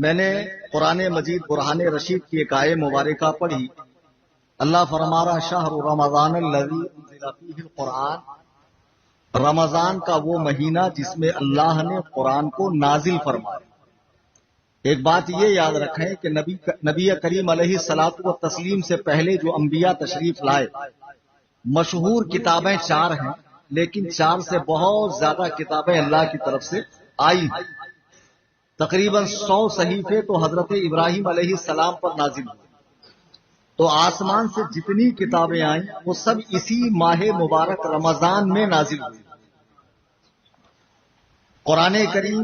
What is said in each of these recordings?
میں نے قرآن مجید برہان رشید کی ایک آیت مبارکہ پڑھی. اللہ فرما رہا شہر رمضان الذی انزل فیہ القرآن، رمضان کا وہ مہینہ جس میں اللہ نے قرآن کو نازل فرمایا. ایک بات یہ یاد رکھیں کہ نبی کریم علیہ الصلوۃ والتسلیم سے پہلے جو انبیاء تشریف لائے، مشہور کتابیں 4 ہیں، لیکن 4 سے بہت زیادہ کتابیں اللہ کی طرف سے آئی ہیں. تقریباً 100 صحیفے تو حضرت ابراہیم علیہ السلام پر نازل ہوئے. تو آسمان سے جتنی کتابیں آئیں وہ سب اسی ماہ مبارک رمضان میں نازل ہوئی. قرآن کریم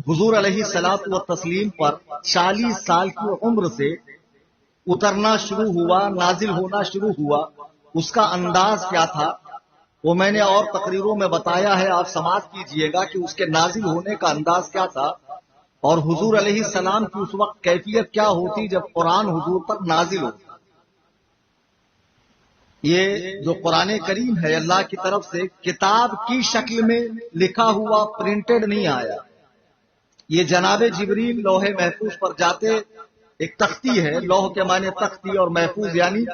حضور علیہ الصلوۃ والتسلیم پر 40 سال کی عمر سے اترنا شروع ہوا، نازل ہونا شروع ہوا. اس کا انداز کیا تھا وہ میں نے اور تقریروں میں بتایا ہے، آپ سماعت کیجئے گا کہ اس کے نازل ہونے کا انداز کیا تھا اور حضور علیہ السلام کی اس وقت کیفیت کیا ہوتی جب قرآن حضور پر نازل ہوتا. یہ جو قرآن کریم ہے اللہ کی طرف سے کتاب کی شکل میں لکھا ہوا پرنٹڈ نہیں آیا. یہ جناب جبریل لوح محفوظ پر جاتے، ایک تختی ہے، لوح کے معنی تختی اور محفوظ یعنی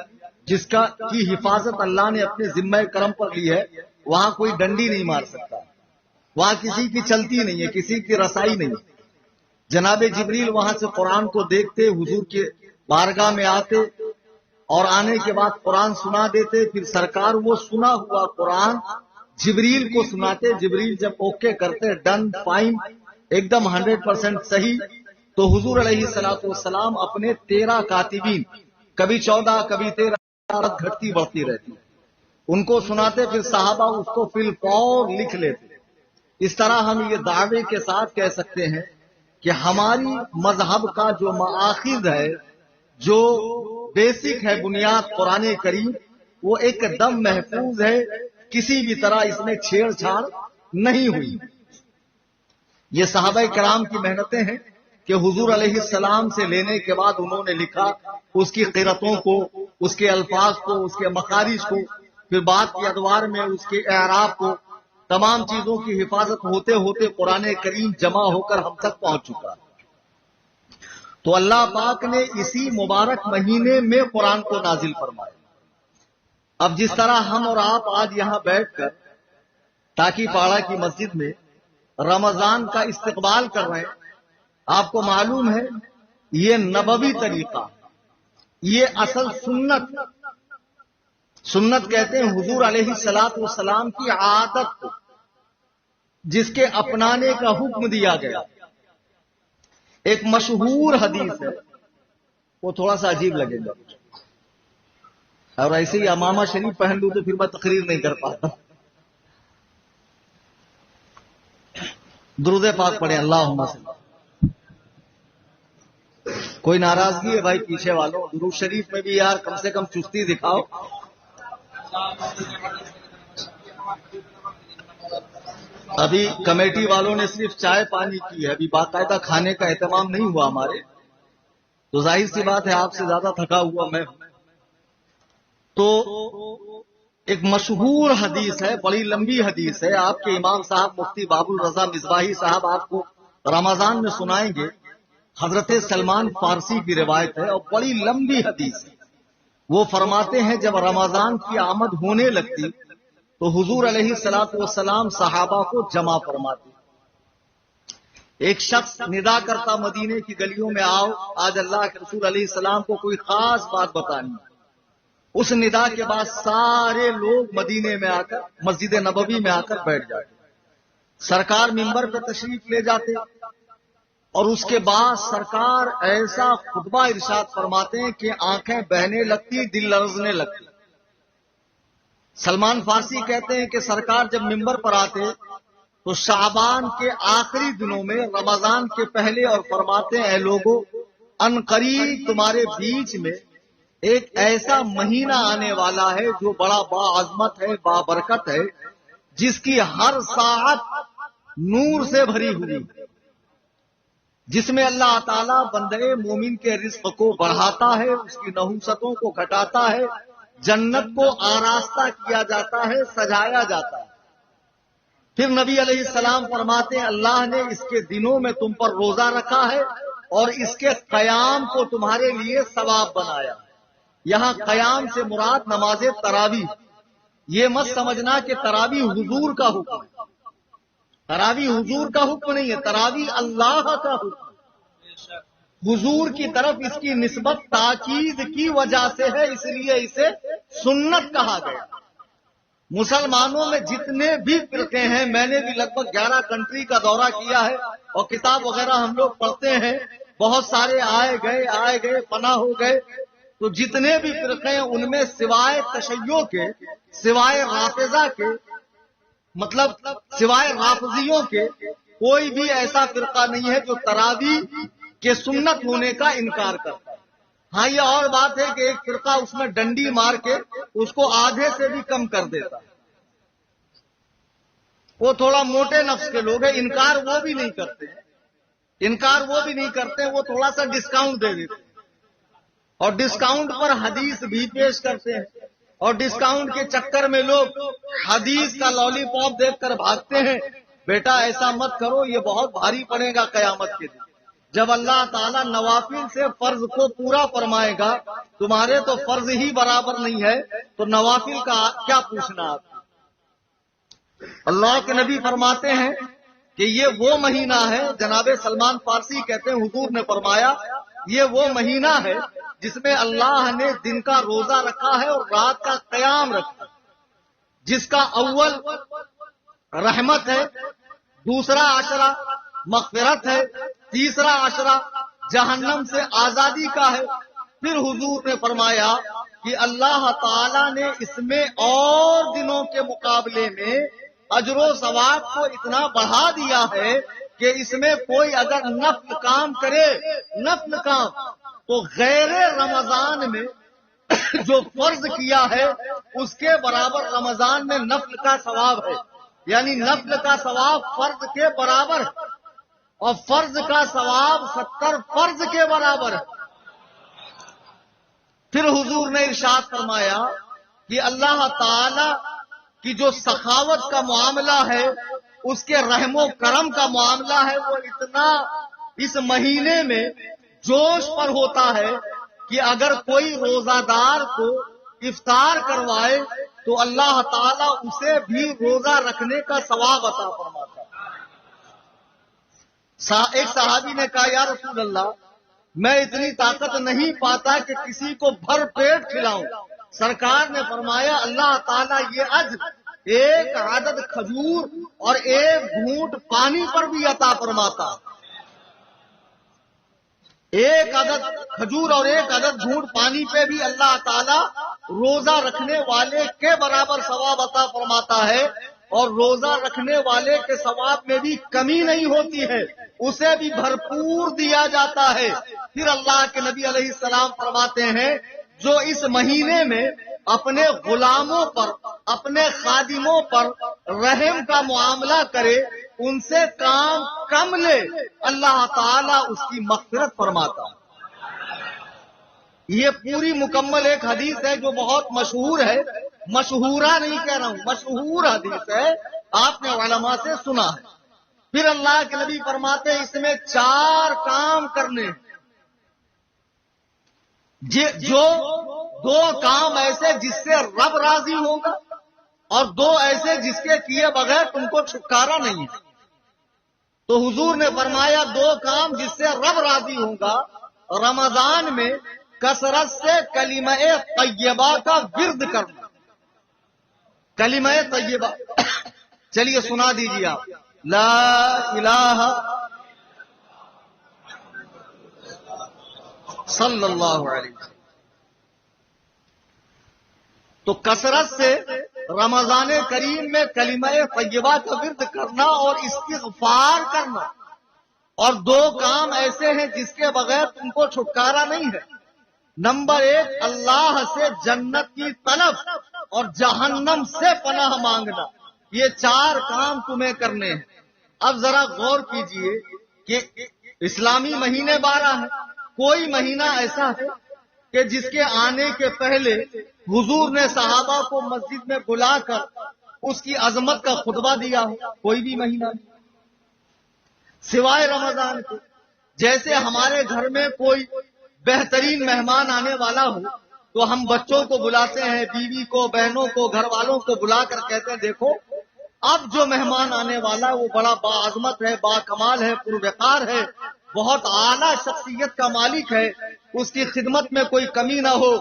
جس کا کی حفاظت اللہ نے اپنے ذمہ کرم پر لی ہے. وہاں کوئی ڈنڈی نہیں مار سکتا، وہاں کسی کی چلتی نہیں ہے، کسی کی رسائی نہیں. جناب جبریل وہاں سے قرآن کو دیکھتے، حضور کے بارگاہ میں آتے اور آنے کے بعد قرآن سنا دیتے. پھر سرکار وہ سنا ہوا قرآن جبریل کو سناتے. جبریل جب اوکے کرتے، ڈن، فائن، ایک دم 100% صحیح، تو حضور علیہ الصلوۃ والسلام اپنے 13 کاتبین، کبھی 14 کبھی 13 گھٹتی بڑھتی رہتی، ان کو سناتے. پھر صحابہ اس کو فی الفور لکھ لیتے. اس طرح ہم یہ دعوے کے ساتھ کہہ سکتے ہیں کہ ہماری مذہب کا جو مآخذ ہے، جو بیسک ہے، بنیاد قرآن کریم، وہ ایک دم محفوظ ہے. کسی بھی طرح اس میں چھیڑ چھاڑ نہیں ہوئی. یہ صحابہ کرام کی محنتیں ہیں کہ حضور علیہ السلام سے لینے کے بعد انہوں نے لکھا، اس کی قرتوں کو، اس کے الفاظ کو، اس کے مخارج کو، پھر بات کے ادوار میں اس کے اعراب کو، تمام چیزوں کی حفاظت ہوتے ہوتے قرآن کریم جمع ہو کر ہم تک پہنچ چکا. تو اللہ پاک نے اسی مبارک مہینے میں قرآن کو نازل فرمایا. اب جس طرح ہم اور آپ آج یہاں بیٹھ کر ٹاکی پاڑا کی مسجد میں رمضان کا استقبال کر رہے ہیں، آپ کو معلوم ہے یہ نبوی طریقہ، یہ اصل سنت کہتے ہیں حضور علیہ الصلوۃ والسلام کی عادت کو، جس کے اپنانے کا حکم دیا گیا. ایک مشہور حدیث ہے، وہ تھوڑا سا عجیب لگے گا، اور ایسے ہی امامہ شریف پہن لوں تو پھر میں تقریر نہیں کر پاتا. درود پاک پڑھیں اللہم صلی. کوئی ناراضگی ہے بھائی پیچھے والوں؟ درود شریف میں بھی یار کم سے کم چستی دکھاؤ. ابھی کمیٹی والوں نے صرف چائے پانی کی ہے، ابھی باقاعدہ کھانے کا اہتمام نہیں ہوا ہمارے، تو ظاہر سی بات ہے آپ سے زیادہ تھکا ہوا میں ہوں. تو ایک مشہور حدیث ہے، بڑی لمبی حدیث ہے، آپ کے امام صاحب مفتی باب الرضا مصباحی صاحب آپ کو رمضان میں سنائیں گے. حضرت سلمان فارسی کی روایت ہے اور بڑی لمبی حدیث ہے. وہ فرماتے ہیں جب رمضان کی آمد ہونے لگتی تو حضور علیہ الصلوۃ والسلام صحابہ کو جمع فرماتے. ایک شخص ندا کرتا مدینے کی گلیوں میں، آؤ آج اللہ کے رسول علیہ السلام کو کوئی خاص بات بتانی. اس ندا کے بعد سارے لوگ مدینے میں آ کر، مسجد نبوی میں آ کر بیٹھ جاتے. سرکار منبر پہ تشریف لے جاتے اور اس کے بعد سرکار ایسا خطبہ ارشاد فرماتے ہیں کہ آنکھیں بہنے لگتی، دل لرزنے لگتی. سلمان فارسی کہتے ہیں کہ سرکار جب منبر پر آتے تو شعبان کے آخری دنوں میں، رمضان کے پہلے، اور فرماتے ہیں اے لوگوں، ان قریب تمہارے بیچ میں ایک ایسا مہینہ آنے والا ہے جو بڑا باعظمت ہے، بابرکت ہے، جس کی ہر ساعت نور سے بھری ہوئی، جس میں اللہ تعالیٰ بندے مومن کے رزق کو بڑھاتا ہے، اس کی نحوستوں کو گھٹاتا ہے، جنت کو آراستہ کیا جاتا ہے، سجایا جاتا ہے. پھر نبی علیہ السلام فرماتے ہیں اللہ نے اس کے دنوں میں تم پر روزہ رکھا ہے اور اس کے قیام کو تمہارے لیے ثواب بنایا. یہاں قیام سے مراد نماز تراویح. یہ مت سمجھنا کہ تراویح حضور کا حکم ہے. تراویح حضور کا حکم نہیں ہے، تراویح اللہ کا حکم. حضور کی طرف اس کی نسبت تاکید کی وجہ سے ہے، اس لیے اسے سنت کہا گیا. مسلمانوں میں جتنے بھی فرقے ہیں، میں نے بھی لگ بھگ 11 کنٹری کا دورہ کیا ہے اور کتاب وغیرہ ہم لوگ پڑھتے ہیں. بہت سارے آئے گئے فنا ہو گئے. تو جتنے بھی فرقے ہیں ان میں سوائے تشیع کے، سوائے رافضہ کے، مطلب سوائے رافضیوں کے کوئی بھی ایسا فرقہ نہیں ہے جو تراویح کے سنت ہونے کا انکار کرتا ہے. ہاں یہ اور بات ہے کہ ایک فرقہ اس میں ڈنڈی مار کے اس کو آدھے سے بھی کم کر دیتا. وہ تھوڑا موٹے نفس کے لوگ ہیں، انکار وہ بھی نہیں کرتے، وہ تھوڑا سا ڈسکاؤنٹ دے دیتے اور ڈسکاؤنٹ پر حدیث بھی پیش کرتے ہیں. اور ڈسکاؤنٹ کے چکر میں لوگ حدیث کا لالی پاپ دیکھ کر بھاگتے ہیں. بیٹا ایسا مت کرو، یہ بہت بھاری پڑے گا قیامت کے دن. جب اللہ تعالیٰ نوافل سے فرض کو پورا فرمائے گا، تمہارے تو فرض ہی برابر نہیں ہے تو نوافل کا کیا پوچھنا آپ. اللہ کے نبی فرماتے ہیں کہ یہ وہ مہینہ ہے، جناب سلمان فارسی کہتے ہیں حضور نے فرمایا یہ وہ مہینہ ہے جس میں اللہ نے دن کا روزہ رکھا ہے اور رات کا قیام رکھا ہے، جس کا اول رحمت ہے، دوسرا عشرہ مغفرت ہے، تیسرا عشرہ جہنم سے آزادی کا ہے. پھر حضور نے فرمایا کہ اللہ تعالی نے اس میں اور دنوں کے مقابلے میں اجر و ثواب کو اتنا بڑھا دیا ہے کہ اس میں کوئی اگر نفل کام کرے، نفل کام، تو غیر رمضان میں جو فرض کیا ہے اس کے برابر رمضان میں نفل کا ثواب ہے. یعنی نفل کا ثواب فرض کے برابر ہے اور فرض کا ثواب 70 فرض کے برابر ہے. پھر حضور نے ارشاد فرمایا کہ اللہ تعالی کی جو سخاوت کا معاملہ ہے، اس کے رحم و کرم کا معاملہ ہے، وہ اتنا اس مہینے میں جوش پر ہوتا ہے کہ اگر کوئی روزہ دار کو افطار کروائے تو اللہ تعالیٰ اسے بھی روزہ رکھنے کا ثواب عطا فرماتا ہے. ایک صحابی نے کہا یا رسول اللہ میں اتنی طاقت نہیں پاتا کہ کسی کو بھر پیٹ کھلاؤں. سرکار نے فرمایا اللہ تعالیٰ یہ اجر ایک عدد کھجور اور ایک گھونٹ پانی پر بھی عطا فرماتا. ایک عدد کھجور اور ایک عدد گھونٹ پانی پہ بھی اللہ تعالیٰ روزہ رکھنے والے کے برابر ثواب عطا فرماتا ہے. اور روزہ رکھنے والے کے ثواب میں بھی کمی نہیں ہوتی ہے، اسے بھی بھرپور دیا جاتا ہے. پھر اللہ کے نبی علیہ السلام فرماتے ہیں جو اس مہینے میں اپنے غلاموں پر، اپنے خادموں پر رحم کا معاملہ کرے، ان سے کام کم لے، اللہ تعالیٰ اس کی مغفرت فرماتا ہے. یہ پوری مکمل ایک حدیث ہے جو بہت مشہور ہے، مشہورہ نہیں کہہ رہا ہوں، مشہور حدیث ہے، آپ نے علماء سے سنا ہے. پھر اللہ کے نبی فرماتے ہیں اس میں 4 کام کرنے، جو 2 کام ایسے جس سے رب راضی ہوگا اور 2 ایسے جس کے کیے بغیر تم کو چھٹکارا نہیں ہے. تو حضور نے فرمایا 2 کام جس سے رب راضی ہوگا، رمضان میں کثرت سے کلمہ طیبہ کا ورد کرنا. کلمہ طیبہ چلیے سنا دیجیے آپ، لا الہ صلی اللہ علیہ وسلم. تو کثرت سے رمضان کریم میں کلمہ طیبہ کا ورد کرنا اور استغفار کرنا. اور 2 کام ایسے ہیں جس کے بغیر تم کو چھٹکارا نہیں ہے. نمبر 1 اللہ سے جنت کی طلب اور جہنم سے پناہ مانگنا. یہ 4 کام تمہیں کرنے ہیں. اب ذرا غور کیجئے کہ اسلامی مہینے 12 ہیں، کوئی مہینہ ایسا ہے کہ جس کے آنے کے پہلے حضور نے صحابہ کو مسجد میں بلا کر اس کی عظمت کا خطبہ دیا ہو؟ کوئی بھی مہینہ نہیں سوائے رمضان کے. جیسے ہمارے گھر میں کوئی بہترین مہمان آنے والا ہو تو ہم بچوں کو بلاتے ہیں، بیوی کو، بہنوں کو، گھر والوں کو بلا کر کہتے ہیں دیکھو اب جو مہمان آنے والا ہے وہ بڑا باعظمت ہے، با کمال ہے، پروقار ہے، بہت اعلیٰ شخصیت کا مالک ہے، اس کی خدمت میں کوئی کمی نہ ہو،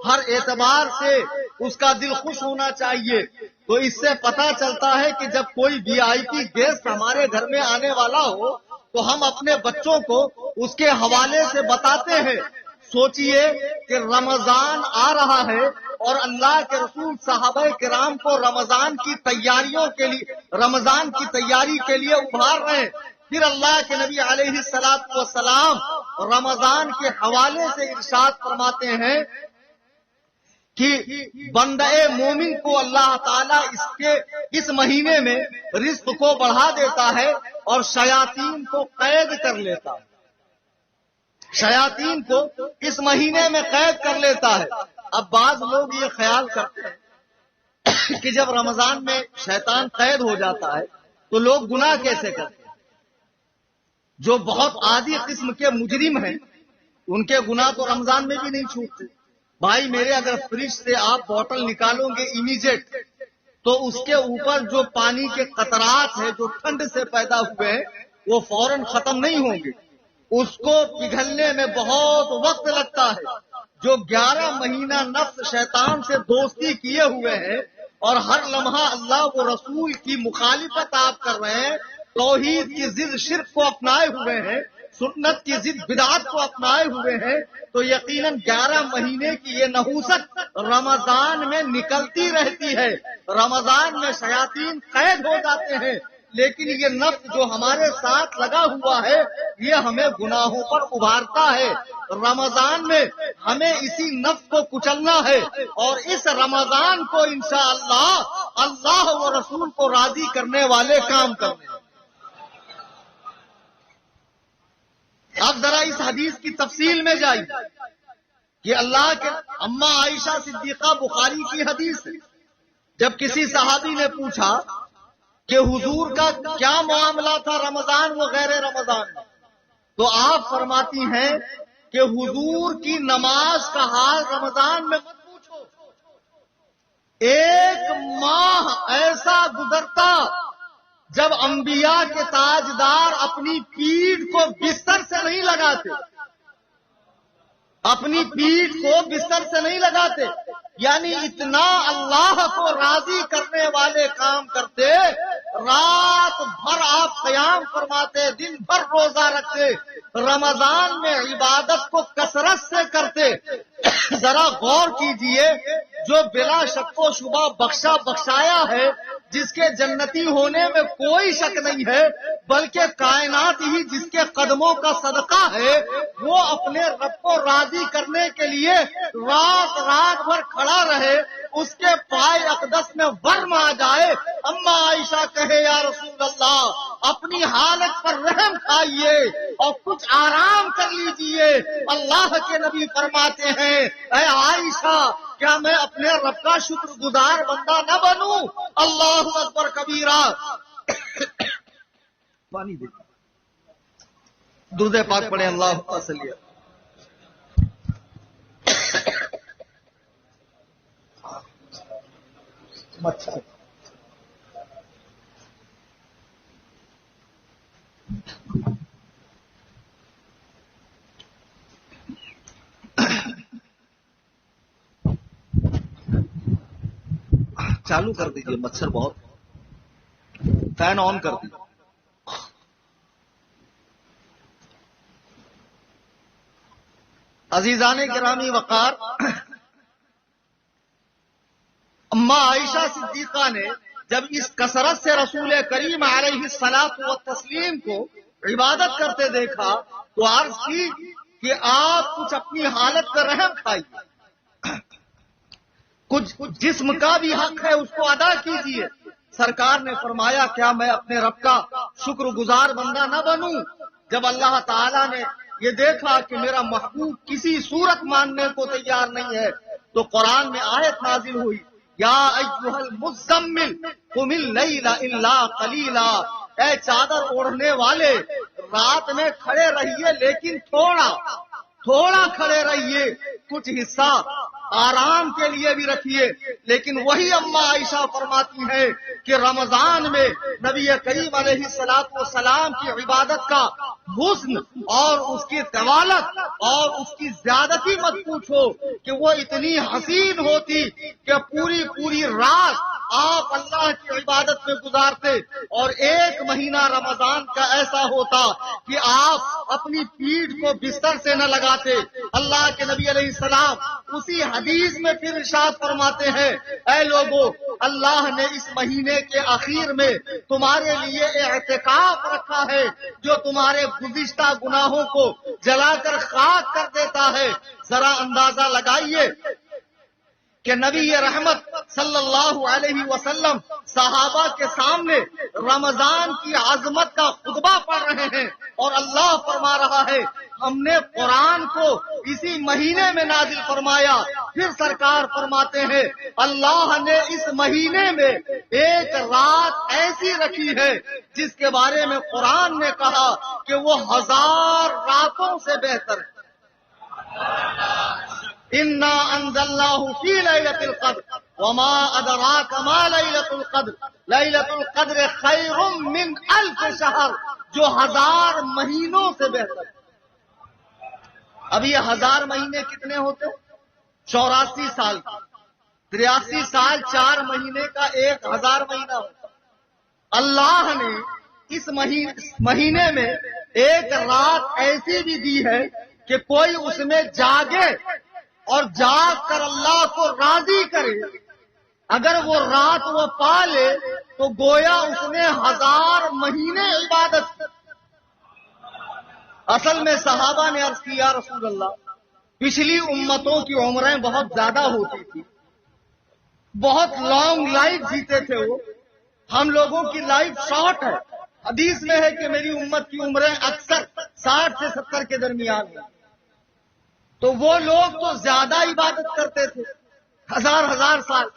ہر اعتبار سے اس کا دل خوش ہونا چاہیے۔ تو اس سے پتہ چلتا ہے کہ جب کوئی وی آئی پی گیسٹ ہمارے گھر میں آنے والا ہو تو ہم اپنے بچوں کو اس کے حوالے سے بتاتے ہیں۔ سوچئے کہ رمضان آ رہا ہے اور اللہ کے رسول صحابہ کرام کو رمضان کی تیاری کے لیے ابھار رہے ہیں، پھر اللہ کے نبی علیہ الصلوۃ والسلام رمضان کے حوالے سے ارشاد فرماتے ہیں کہ بندہ مومن کو اللہ تعالیٰ اس مہینے میں رزق کو بڑھا دیتا ہے اور شیاطین کو قید کر لیتا ہے، شیاطین کو اس مہینے میں قید کر لیتا ہے۔ اب بعض لوگ یہ خیال کرتے ہیں کہ جب رمضان میں شیطان قید ہو جاتا ہے تو لوگ گناہ کیسے کرتے ہیں؟ جو بہت عادی قسم کے مجرم ہیں ان کے گناہ تو رمضان میں بھی نہیں چھوٹتے۔ بھائی میرے اگر فریج سے آپ بوتل نکالو گے امیجیٹ تو اس کے اوپر جو پانی کے قطرات ہیں جو ٹھنڈ سے پیدا ہوئے ہیں وہ فوراً ختم نہیں ہوں گے، اس کو پگھلنے میں بہت وقت لگتا ہے۔ جو 11 مہینہ نفس شیطان سے دوستی کیے ہوئے ہیں اور ہر لمحہ اللہ و رسول کی مخالفت آپ کر رہے ہیں، توحید کی ضد شرک کو اپنائے ہوئے ہیں، سنت کی ضد بدعت کو اپنائے ہوئے ہیں، تو یقیناً 11 مہینے کی یہ نحوست رمضان میں نکلتی رہتی ہے۔ رمضان میں شیاطین قید ہو جاتے ہیں، لیکن یہ نفس جو ہمارے ساتھ لگا ہوا ہے یہ ہمیں گناہوں پر ابھارتا ہے۔ رمضان میں ہمیں اسی نفس کو کچلنا ہے اور اس رمضان کو انشاءاللہ اللہ و رسول کو راضی کرنے والے کام کرنے۔ اب ذرا اس حدیث کی تفصیل میں جائیے کہ اللہ کے اماں عائشہ صدیقہ بخاری کی حدیث ہے، جب کسی صحابی نے پوچھا کہ حضور کا کیا معاملہ تھا رمضان و غیر رمضان میں، تو آپ فرماتی ہیں کہ حضور کی نماز کا حال رمضان میں مت پوچھو، 1 ماہ ایسا گزرتا جب انبیاء کے تاجدار اپنی پیٹھ کو بستر سے نہیں لگاتے، اپنی پیٹھ کو بستر سے نہیں لگاتے، یعنی اتنا اللہ کو راضی کرنے والے کام کرتے، رات بھر آپ قیام فرماتے، دن بھر روزہ رکھتے، رمضان میں عبادت کو کثرت سے کرتے۔ ذرا غور کیجئے، جو بلا شک و شبہ بخشا بخشایا ہے، جس کے جنتی ہونے میں کوئی شک نہیں ہے، بلکہ کائنات ہی جس کے قدموں کا صدقہ ہے، وہ اپنے رب کو راضی کرنے کے لیے رات بھر کھڑا رہے، اس کے پائے اقدس میں ورم آ جائے، اما عائشہ کہے یا رسول اللہ اپنی حالت پر رحم کھائیے اور کچھ آرام کر لیجئے۔ اللہ کے نبی فرماتے ہیں اے عائشہ کیا میں اپنے رب کا شکر گزار بندہ نہ بنوں؟ اللہ اکبر کبیرہ۔ پانی دے، درود پاک پڑھیں، اللہ صلی اللہ۔ مچھر چالو کر دیجئے، مچھر بہت، فین آن کر دیجئے۔ عزیزان گرامی وقار، اما عائشہ صدیقہ نے جب اس کثرت سے رسول کریم علیہ الصلاۃ والتسلیم کو عبادت کرتے دیکھا تو عرض کی کہ آپ کچھ اپنی حالت پر رحم کھائیے، کچھ جسم کا بھی حق ہے اس کو ادا کیجیے۔ سرکار نے فرمایا کیا میں اپنے رب کا شکر گزار بندہ نہ بنوں؟ جب اللہ تعالیٰ نے یہ دیکھا کہ میرا محبوب کسی صورت ماننے کو تیار نہیں ہے تو قرآن میں آیت نازل ہوئی، یا ایھا المزمل قم اللیل الا قلیلا، اے چادر اوڑھنے والے رات میں کھڑے رہیے لیکن تھوڑا کھڑے رہیے، کچھ حصہ آرام کے لیے بھی رکھیے۔ لیکن وہی اماں عائشہ فرماتی ہے کہ رمضان میں نبی کریم علیہ السلام کی عبادت کا حسن اور اس کی طوالت اور اس کی زیادتی مت پوچھو کہ وہ اتنی حسین ہوتی کہ پوری رات آپ اللہ کی عبادت میں گزارتے، اور ایک مہینہ رمضان کا ایسا ہوتا کہ آپ اپنی پیٹھ کو بستر سے نہ لگاتے۔ اللہ کے نبی علیہ السلام اسی حدیث میں پھر ارشاد فرماتے ہیں، اے لوگو، اللہ نے اس مہینے کے اخیر میں تمہارے لیے اعتکاف رکھا ہے جو تمہارے گزشتہ گناہوں کو جلا کر خاک کر دیتا ہے۔ ذرا اندازہ لگائیے کہ نبی رحمت صلی اللہ علیہ وسلم صحابہ کے سامنے رمضان کی عظمت کا خطبہ پڑھ رہے ہیں، اور اللہ فرما رہا ہے ہم نے قرآن کو اسی مہینے میں نازل فرمایا۔ پھر سرکار فرماتے ہیں اللہ نے اس مہینے میں ایک رات ایسی رکھی ہے جس کے بارے میں قرآن نے کہا کہ وہ 1000 راتوں سے بہتر ہے۔ انا انزلناہ فی لیلۃ القدر وما ادراک ما لیلۃ القدر لیلۃ القدر خیر من 1000 شہر، جو 1000 مہینوں سے بہتر ہے۔ اب یہ 1000 مہینے کتنے ہوتے؟ 84 سال کا، 83 سال 4 مہینے کا 1000 مہینہ ہوتا۔ اللہ نے اس مہینے میں ایک رات ایسی بھی دی ہے کہ کوئی اس میں جاگے اور جاگ کر اللہ کو راضی کرے، اگر وہ رات وہ پا لے تو گویا اس نے 1000 مہینے عبادت کی۔ اصل میں صحابہ نے عرض کیا رسول اللہ، پچھلی امتوں کی عمریں بہت زیادہ ہوتی تھی، بہت لانگ لائف جیتے تھے وہ، ہم لوگوں کی لائف شارٹ ہے۔ حدیث میں ہے کہ میری امت کی عمریں اکثر 60 سے 70 کے درمیان ہیں، تو وہ لوگ تو زیادہ عبادت کرتے تھے، 1000 سال۔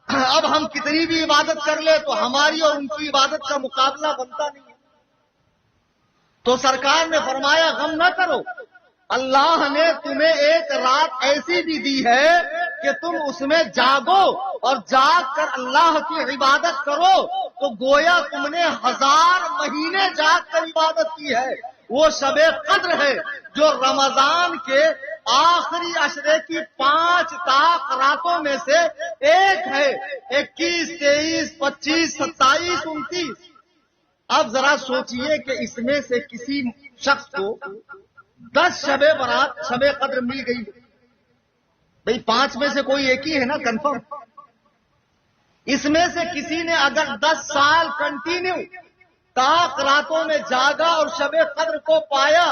اب ہم کتنی بھی عبادت کر لیں تو ہماری اور ان کی عبادت کا مقابلہ بنتا نہیں ہے۔ تو سرکار نے فرمایا غم نہ کرو، اللہ نے تمہیں ایک رات ایسی بھی دی ہے کہ تم اس میں جاگو اور جاگ کر اللہ کی عبادت کرو، تو گویا تم نے 1000 مہینے جاگ کر عبادت کی ہے۔ وہ شب قدر ہے جو رمضان کے آخری عشرے کی 5 طاق راتوں میں سے ایک ہے، 21، 23، 25، 27، 29۔ اب ذرا سوچئے کہ اس میں سے کسی شخص کو 10 شب برات شب قدر مل گئی، بھئی 5 میں سے کوئی ایک ہی ہے نا کنفرم۔ اس میں سے کسی نے اگر 10 سال کنٹینیو طاق راتوں میں جاگا اور شب قدر کو پایا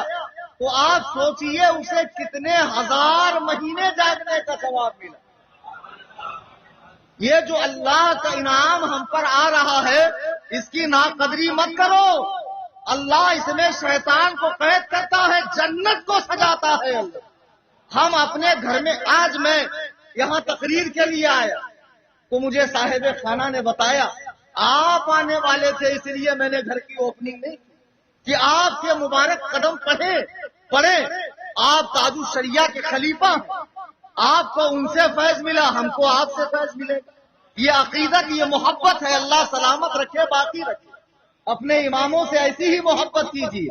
تو آپ سوچئے اسے کتنے 1000 مہینے جاگنے کا ثواب ملا۔ یہ جو اللہ کا انعام ہم پر آ رہا ہے اس کی ناقدری مت کرو۔ اللہ اس میں شیطان کو قید کرتا ہے، جنت کو سجاتا ہے اللہ۔ ہم اپنے گھر میں، آج میں یہاں تقریر کے لیے آیا تو مجھے صاحب خانہ نے بتایا آپ آنے والے تھے، اس لیے میں نے گھر کی اوپننگ نہیں کی کہ آپ کے مبارک قدم پڑھیں۔ آپ تاج الشریعہ کے خلیفہ ہیں، آپ کو ان سے فیض ملا، ہم کو آپ سے فیض ملے گا۔ یہ عقیدت، یہ محبت ہے۔ اللہ سلامت رکھے، باقی رکھے۔ اپنے اماموں سے ایسی ہی محبت کیجیے۔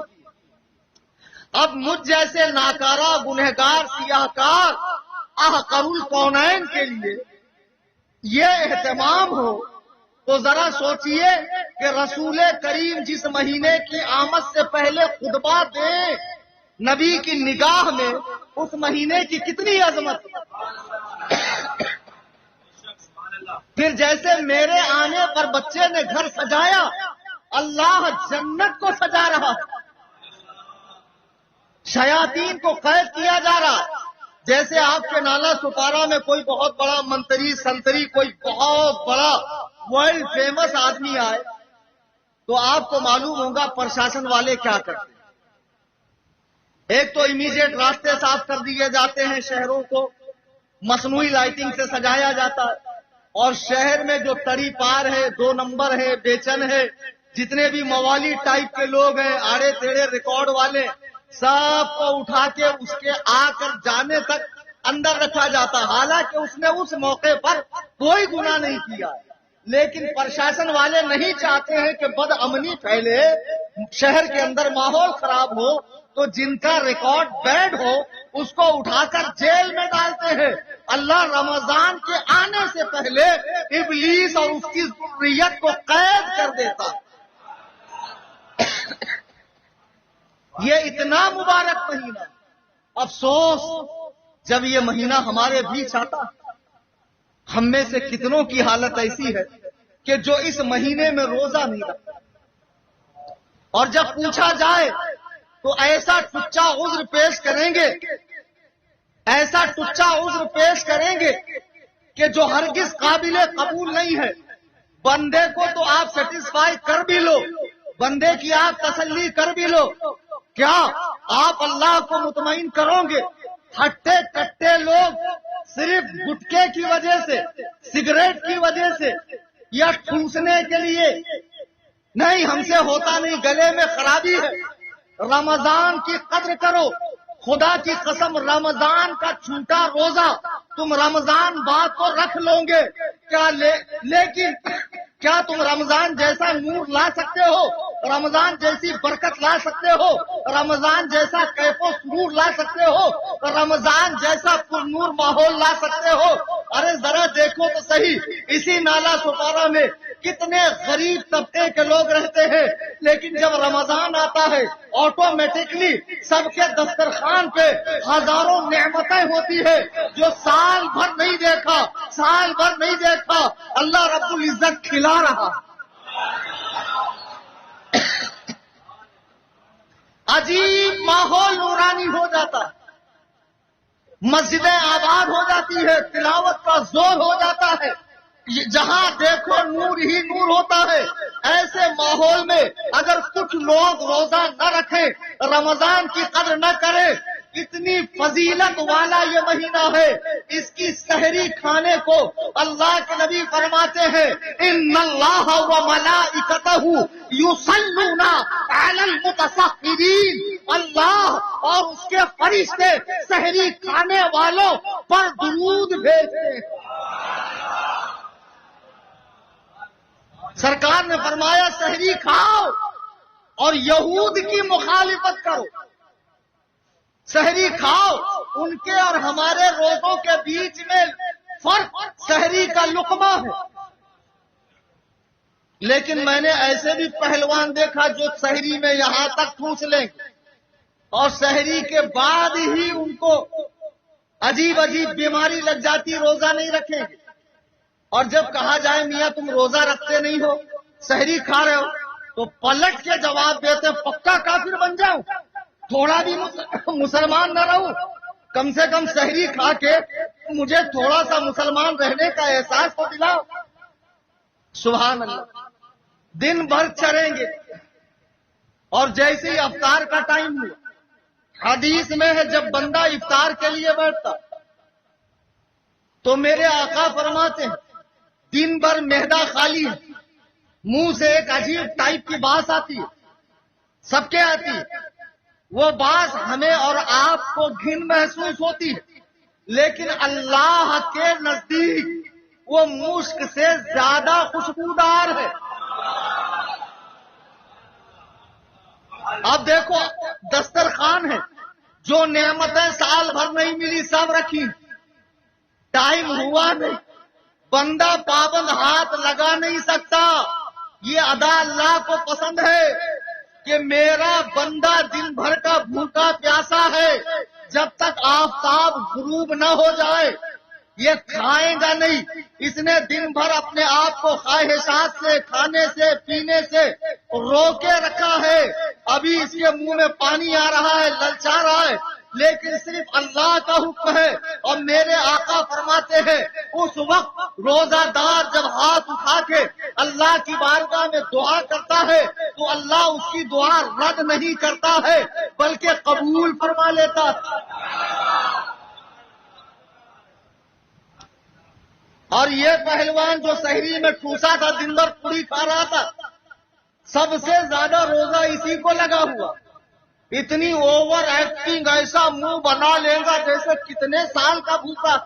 اب مجھ جیسے ناکارہ گنہگار سیاہکار احقر الکونین کے لیے یہ اہتمام ہو تو ذرا سوچئے کہ رسول کریم جس مہینے کی آمد سے پہلے خطبہ دیں، نبی کی نگاہ میں اس مہینے کی کتنی عظمت۔ پھر جیسے میرے آنے پر بچے نے گھر سجایا، اللہ جنت کو سجا رہا، شیاطین کو قید کیا جا رہا۔ جیسے آپ کے نالا سپارہ میں کوئی بہت بڑا منتری سنتری، کوئی بہت بڑا ورلڈ فیمس آدمی آئے تو آپ کو معلوم ہوگا پرشاسن والے کیا کرتے ہیں۔ ایک تو امیڈیٹ راستے صاف کر دیے جاتے ہیں، شہروں کو مصنوعی لائٹنگ سے سجایا جاتا ہے، اور شہر میں جو تری پار ہے، 2 نمبر ہے، بیچن ہے، جتنے بھی موالی ٹائپ کے لوگ ہیں، آڑے ٹیڑے ریکارڈ والے، سب کو اٹھا کے اس کے آ کر جانے تک اندر رکھا جاتا، حالانکہ اس نے اس موقع پر کوئی گناہ نہیں کیا، لیکن پرشاسن والے نہیں چاہتے ہیں کہ بد امنی پھیلے، شہر کے اندر ماحول خراب ہو، تو جن کا ریکارڈ بیڈ ہو اس کو اٹھا کر جیل میں ڈالتے ہیں۔ اللہ رمضان کے آنے سے پہلے ابلیس اور اس کی ذریت کو قید کر دیتا۔ یہ اتنا مبارک مہینہ، افسوس جب یہ مہینہ ہمارے بیچ آتا، ہم میں سے کتنوں کی حالت ایسی ہے کہ جو اس مہینے میں روزہ نہیں رکھتا، اور جب پوچھا جائے تو ایسا ٹچا عذر پیش کریں گے، ایسا ٹچا عذر پیش کریں گے کہ جو ہرگز قابل قبول نہیں ہے۔ بندے کو تو آپ سیٹسفائی کر بھی لو، بندے کی آپ تسلی کر بھی لو، کیا آپ اللہ کو مطمئن کرو گے؟ ہٹے کٹے لوگ صرف گٹکے کی وجہ سے، سگریٹ کی وجہ سے، یا ٹھوسنے کے لیے نہیں، ہم سے ہوتا نہیں، گلے میں خرابی ہے۔ رمضان کی قدر کرو، خدا کی قسم رمضان کا چھوٹا روزہ تم رمضان بعد تو رکھ لو گے کیا، لیکن کیا تم رمضان جیسا نور لا سکتے ہو؟ رمضان جیسی برکت لا سکتے ہو؟ رمضان جیسا کیف و سرور لا سکتے ہو؟ رمضان جیسا پرنور ماحول لا سکتے ہو؟ ارے ذرا دیکھو تو صحیح، اسی نالا سپارہ میں کتنے غریب طبقے کے لوگ رہتے ہیں، لیکن جب رمضان آتا ہے آٹومیٹکلی سب کے دسترخوان پہ ہزاروں نعمتیں ہوتی ہے جو سال بھر نہیں دیکھا، سال بھر نہیں دیکھا اللہ رب العزت کھلا رہا۔ عجیب ماحول نورانی ہو جاتا، مسجدیں آباد ہو جاتی ہے، تلاوت کا زور ہو جاتا ہے، جہاں دیکھو نور ہی نور ہوتا ہے۔ ایسے ماحول میں اگر کچھ لوگ روزہ نہ رکھیں، رمضان کی قدر نہ کریں، اتنی فضیلت والا یہ مہینہ ہے، اس کی سحری کھانے کو اللہ کے نبی فرماتے ہیں ان اللہ و ملائکتہ یصلون علی المتسحرین، اللہ اور اس کے فرشتے سحری کھانے والوں پر درود بھیجتے ہیں۔ سرکار نے فرمایا سحری کھاؤ اور یہود کی مخالفت کرو، سحری کھاؤ، ان کے اور ہمارے روزوں کے بیچ میں فرق سحری کا لقمہ ہے۔ لیکن میں نے ایسے بھی پہلوان دیکھا جو سحری میں یہاں تک ٹھوس لیں گے اور سحری کے بعد ہی ان کو عجیب عجیب بیماری لگ جاتی، روزہ نہیں رکھیں گے، اور جب کہا جائے میاں تم روزہ رکھتے نہیں ہو، سحری کھا رہے ہو، تو پلٹ کے جواب دیتے پکا کافر بن جاؤں، تھوڑا بھی مسلمان نہ رہوں، کم سے کم سحری کھا کے مجھے تھوڑا سا مسلمان رہنے کا احساس تو دلاؤ۔ سبحان اللہ، دن بھر چریں گے اور جیسے ہی افطار کا ٹائم ہوا، حدیث میں ہے جب بندہ افطار کے لیے بیٹھتا تو میرے آقا فرماتے ہیں دن بھر معدہ خالی ہے، منہ سے ایک عجیب ٹائپ کی بات آتی ہے، سب کے آتی ہے، وہ بات ہمیں اور آپ کو گھن محسوس ہوتی ہے، لیکن اللہ کے نزدیک وہ مشک سے زیادہ خوشبودار ہے۔ اب دیکھو دسترخوان ہے، جو نعمتیں سال بھر نہیں ملی سب رکھی، ٹائم ہوا نہیں، بندہ پابند ہاتھ لگا نہیں سکتا۔ یہ ادا اللہ کو پسند ہے کہ میرا بندہ دن بھر کا بھوکا پیاسا ہے، جب تک آفتاب غروب نہ ہو جائے یہ کھائے گا نہیں۔ اس نے دن بھر اپنے آپ کو خواہشات سے، کھانے سے، پینے سے روکے رکھا ہے، ابھی اس کے منہ میں پانی آ رہا ہے، للچا رہا ہے، لیکن صرف اللہ کا حکم ہے، اور میرے آقا فرماتے ہیں اس وقت روزہ دار جب ہاتھ اٹھا کے اللہ کی بارگاہ میں دعا کرتا ہے تو اللہ اس کی دعا رد نہیں کرتا ہے بلکہ قبول فرما لیتا۔ اور یہ پہلوان جو سحری میں ٹھوسا تھا، دن بھر پوری کھا رہا تھا، سب سے زیادہ روزہ اسی کو لگا ہوا. اتنی اوور ایکٹنگ، ایسا منہ بنا لے گا جیسے کتنے سال کا بھوکا.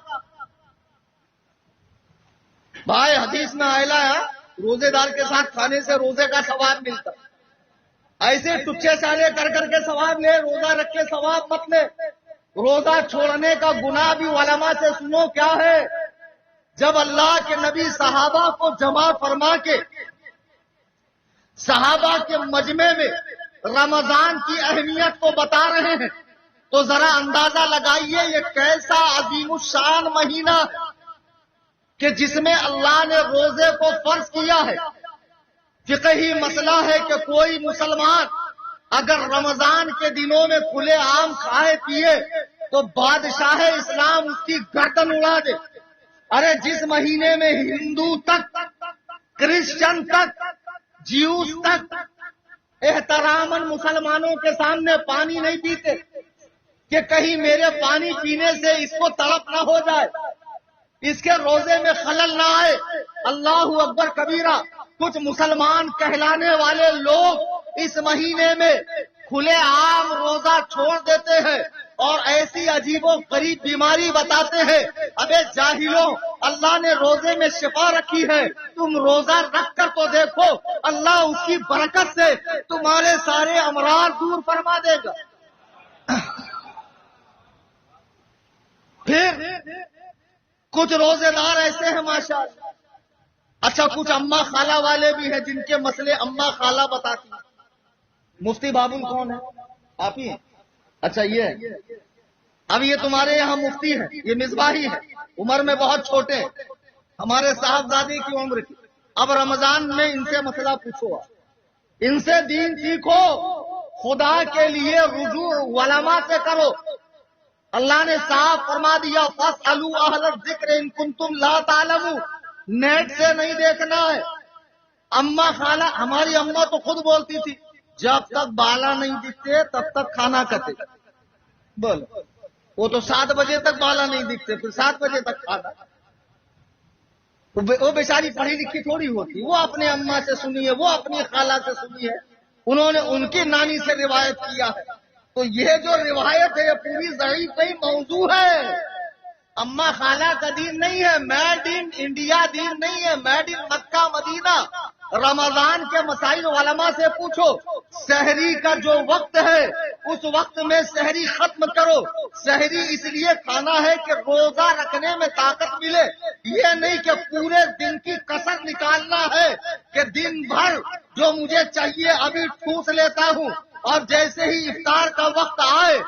بھائی حدیث میں آئلا ہے روزے دار کے ساتھ کھانے سے روزے کا ثواب ملتا. ایسے ٹچے چالے کر کر کے ثواب لے، روزہ رکھ کے ثواب مت لے. روزہ چھوڑنے کا گناہ بھی علماء سے سنو کیا ہے. جب اللہ کے نبی صحابہ کو جمع فرما کے صحابہ کے مجمع میں رمضان کی اہمیت کو بتا رہے ہیں تو ذرا اندازہ لگائیے یہ کیسا عظیم الشان مہینہ کہ جس میں اللہ نے روزے کو فرض کیا ہے. فقہی مسئلہ ہے کہ کوئی مسلمان اگر رمضان کے دنوں میں کھلے عام کھائے پیے تو بادشاہ اسلام اس کی گردن اڑا دے. ارے جس مہینے میں ہندو تک، کرسچن تک، جیوس تک احتراماً مسلمانوں کے سامنے پانی نہیں پیتے کہ کہیں میرے پانی پینے سے اس کو تڑپ نہ ہو جائے، اس کے روزے میں خلل نہ آئے. اللہ اکبر کبیرہ. کچھ مسلمان کہلانے والے لوگ اس مہینے میں کھلے عام روزہ چھوڑ دیتے ہیں اور ایسی عجیب و غریب بیماری بتاتے ہیں. ابے جاہلوں، اللہ نے روزے میں شفا رکھی ہے، تم روزہ رکھ کر تو دیکھو، اللہ اس کی برکت سے تمہارے سارے امراض دور فرما دے گا. پھر کچھ روزے دار ایسے ہیں ماشاءاللہ. اچھا کچھ اماں خالہ والے بھی ہیں جن کے مسئلے اماں خالہ بتاتی ہیں. مفتی بابل کون ہے؟ آپ ہی ہیں. اچھا یہ اب یہ تمہارے یہاں مفتی ہے، یہ مصباحی ہے، عمر میں بہت چھوٹے ہیں، ہمارے صاحبزادے کی عمر کی. اب رمضان میں ان سے مسئلہ پوچھو، ان سے دین سیکھو، خدا کے لیے رجوع علماء سے کرو. اللہ نے صاف فرما دیا فاسألوا اہل الذکر ان کنتم لا تعلمون. نیٹ سے نہیں دیکھنا ہے. اماں خالہ، ہماری اماں تو خود بولتی تھی جب تک بالا نہیں دکھتے تب تک کھانا کھاتے. بول وہ تو 7 بجے تک بالا نہیں دکھتے، پھر 7 بجے تک کھانا. وہ بیچاری پڑھی لکھی تھوڑی ہوتی، وہ اپنے اماں سے سنی ہے، وہ اپنی خالہ سے سنی ہے، انہوں نے ان کی نانی سے روایت کیا ہے. تو یہ جو روایت ہے یہ پوری ضعیف نہیں، موضوع ہے. اماں خالہ کا دین نہیں ہے، میڈ ان انڈیا دین نہیں ہے، میڈ ان مکہ مدینہ. رمضان کے مسائل علماء سے پوچھو. سحری کا جو وقت ہے اس وقت میں سحری ختم کرو. سحری اس لیے کھانا ہے کہ روزہ رکھنے میں طاقت ملے، یہ نہیں کہ پورے دن کی کسر نکالنا ہے کہ دن بھر جو مجھے چاہیے ابھی ٹھوس لیتا ہوں اور جیسے ہی افطار کا وقت آئے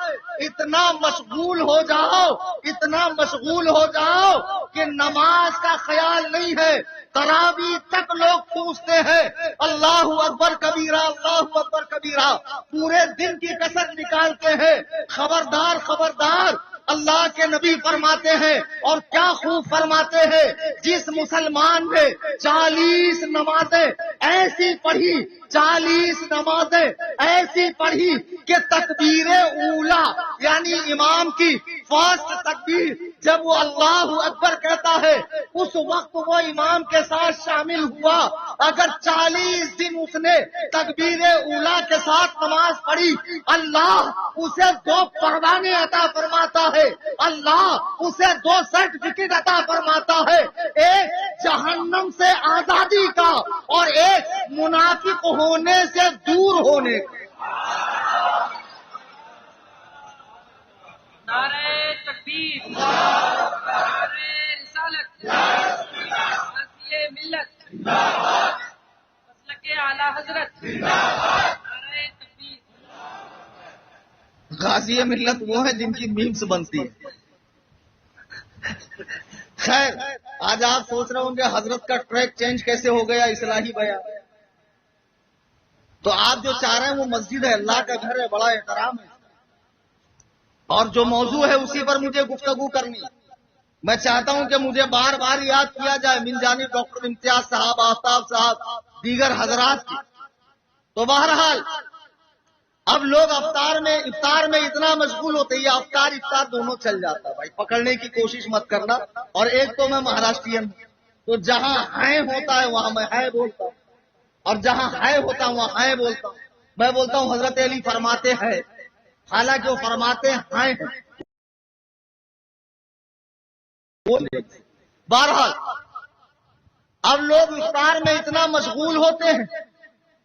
اتنا مشغول ہو جاؤ، اتنا مشغول ہو جاؤ کہ نماز کا خیال نہیں ہے. تراویح تک لوگ پوچھتے ہیں اللہ اکبر کبیرہ، اللہ اکبر کبیرہ، پورے دن کی کسر نکالتے ہیں. خبردار خبردار، اللہ کے نبی فرماتے ہیں اور کیا خوب فرماتے ہیں، جس مسلمان نے 40 نمازیں ایسی پڑھی، 40 نمازیں ایسی پڑھی کہ تکبیر اولا یعنی امام کی فرسٹ تکبیر جب وہ اللہ اکبر کہتا ہے اس وقت وہ امام کے ساتھ شامل ہوا. اگر 40 دن اس نے تکبیر اولا کے ساتھ نماز پڑھی، اللہ اسے 2 پروانے عطا فرماتا ہے، اللہ اسے 2 سرٹیفکیٹ عطا فرماتا ہے، ایک جہنم سے آزادی کا اور ایک منافق ہونے سے دور ہونے کا. نعرہ تکبیر، نعرہ رسالت، غازی ملت، مسلک اعلی حضرت، نعرہ تکبیر. غازی ملت وہ ہے جن کی میمز بنتی ہے. خیر آج آپ سوچ رہے ہوں گے حضرت کا ٹریک چینج کیسے ہو گیا اصلاحی بیان. تو آپ جو چاہ رہے ہیں وہ مسجد ہے، اللہ کا گھر ہے، بڑا احترام ہے اور جو موضوع ہے اسی پر مجھے گفتگو کرنی. میں چاہتا ہوں کہ مجھے بار بار یاد کیا جائے من جانب ڈاکٹر امتیاز صاحب، آفتاب صاحب، دیگر حضرات کی. تو بہرحال اب لوگ افطار میں اتنا مشغول ہوتے ہیں، افطار دونوں چل جاتا ہے. بھائی پکڑنے کی کوشش مت کرنا. اور ایک تو میں مہاراشٹرین ہوں، تو جہاں ہے ہوتا ہے وہاں میں ہے بولتا ہوں. اور جہاں ہے ہوتا ہوں وہاں ہے بولتا ہوں. میں بولتا ہوں حضرت علی فرماتے ہیں، حالانکہ وہ فرماتے ہیں. بہرحال اب لوگ افطار میں اتنا مشغول ہوتے ہیں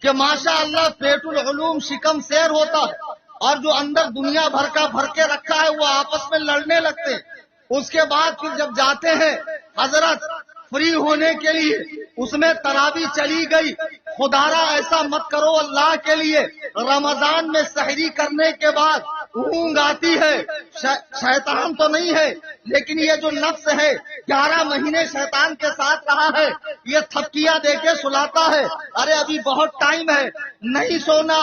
کہ ماشاء اللہ پیٹ العلوم شکم سیر ہوتا ہے، اور جو اندر دنیا بھر کا بھر کے رکھا ہے وہ آپس میں لڑنے لگتے ہیں. اس کے بعد پھر جب جاتے ہیں حضرت فری ہونے کے لیے، اس میں تراویح چلی گئی. خدارا ایسا مت کرو اللہ کے لیے، رمضان میں سحری کرنے کے بعد اونگ آتی ہے. شیطان تو نہیں ہے، لیکن یہ جو نفس ہے 11 مہینے شیطان کے ساتھ رہا ہے، یہ تھپکیاں دے کے سلاتا ہے. ارے ابھی بہت ٹائم ہے، نہیں سونا،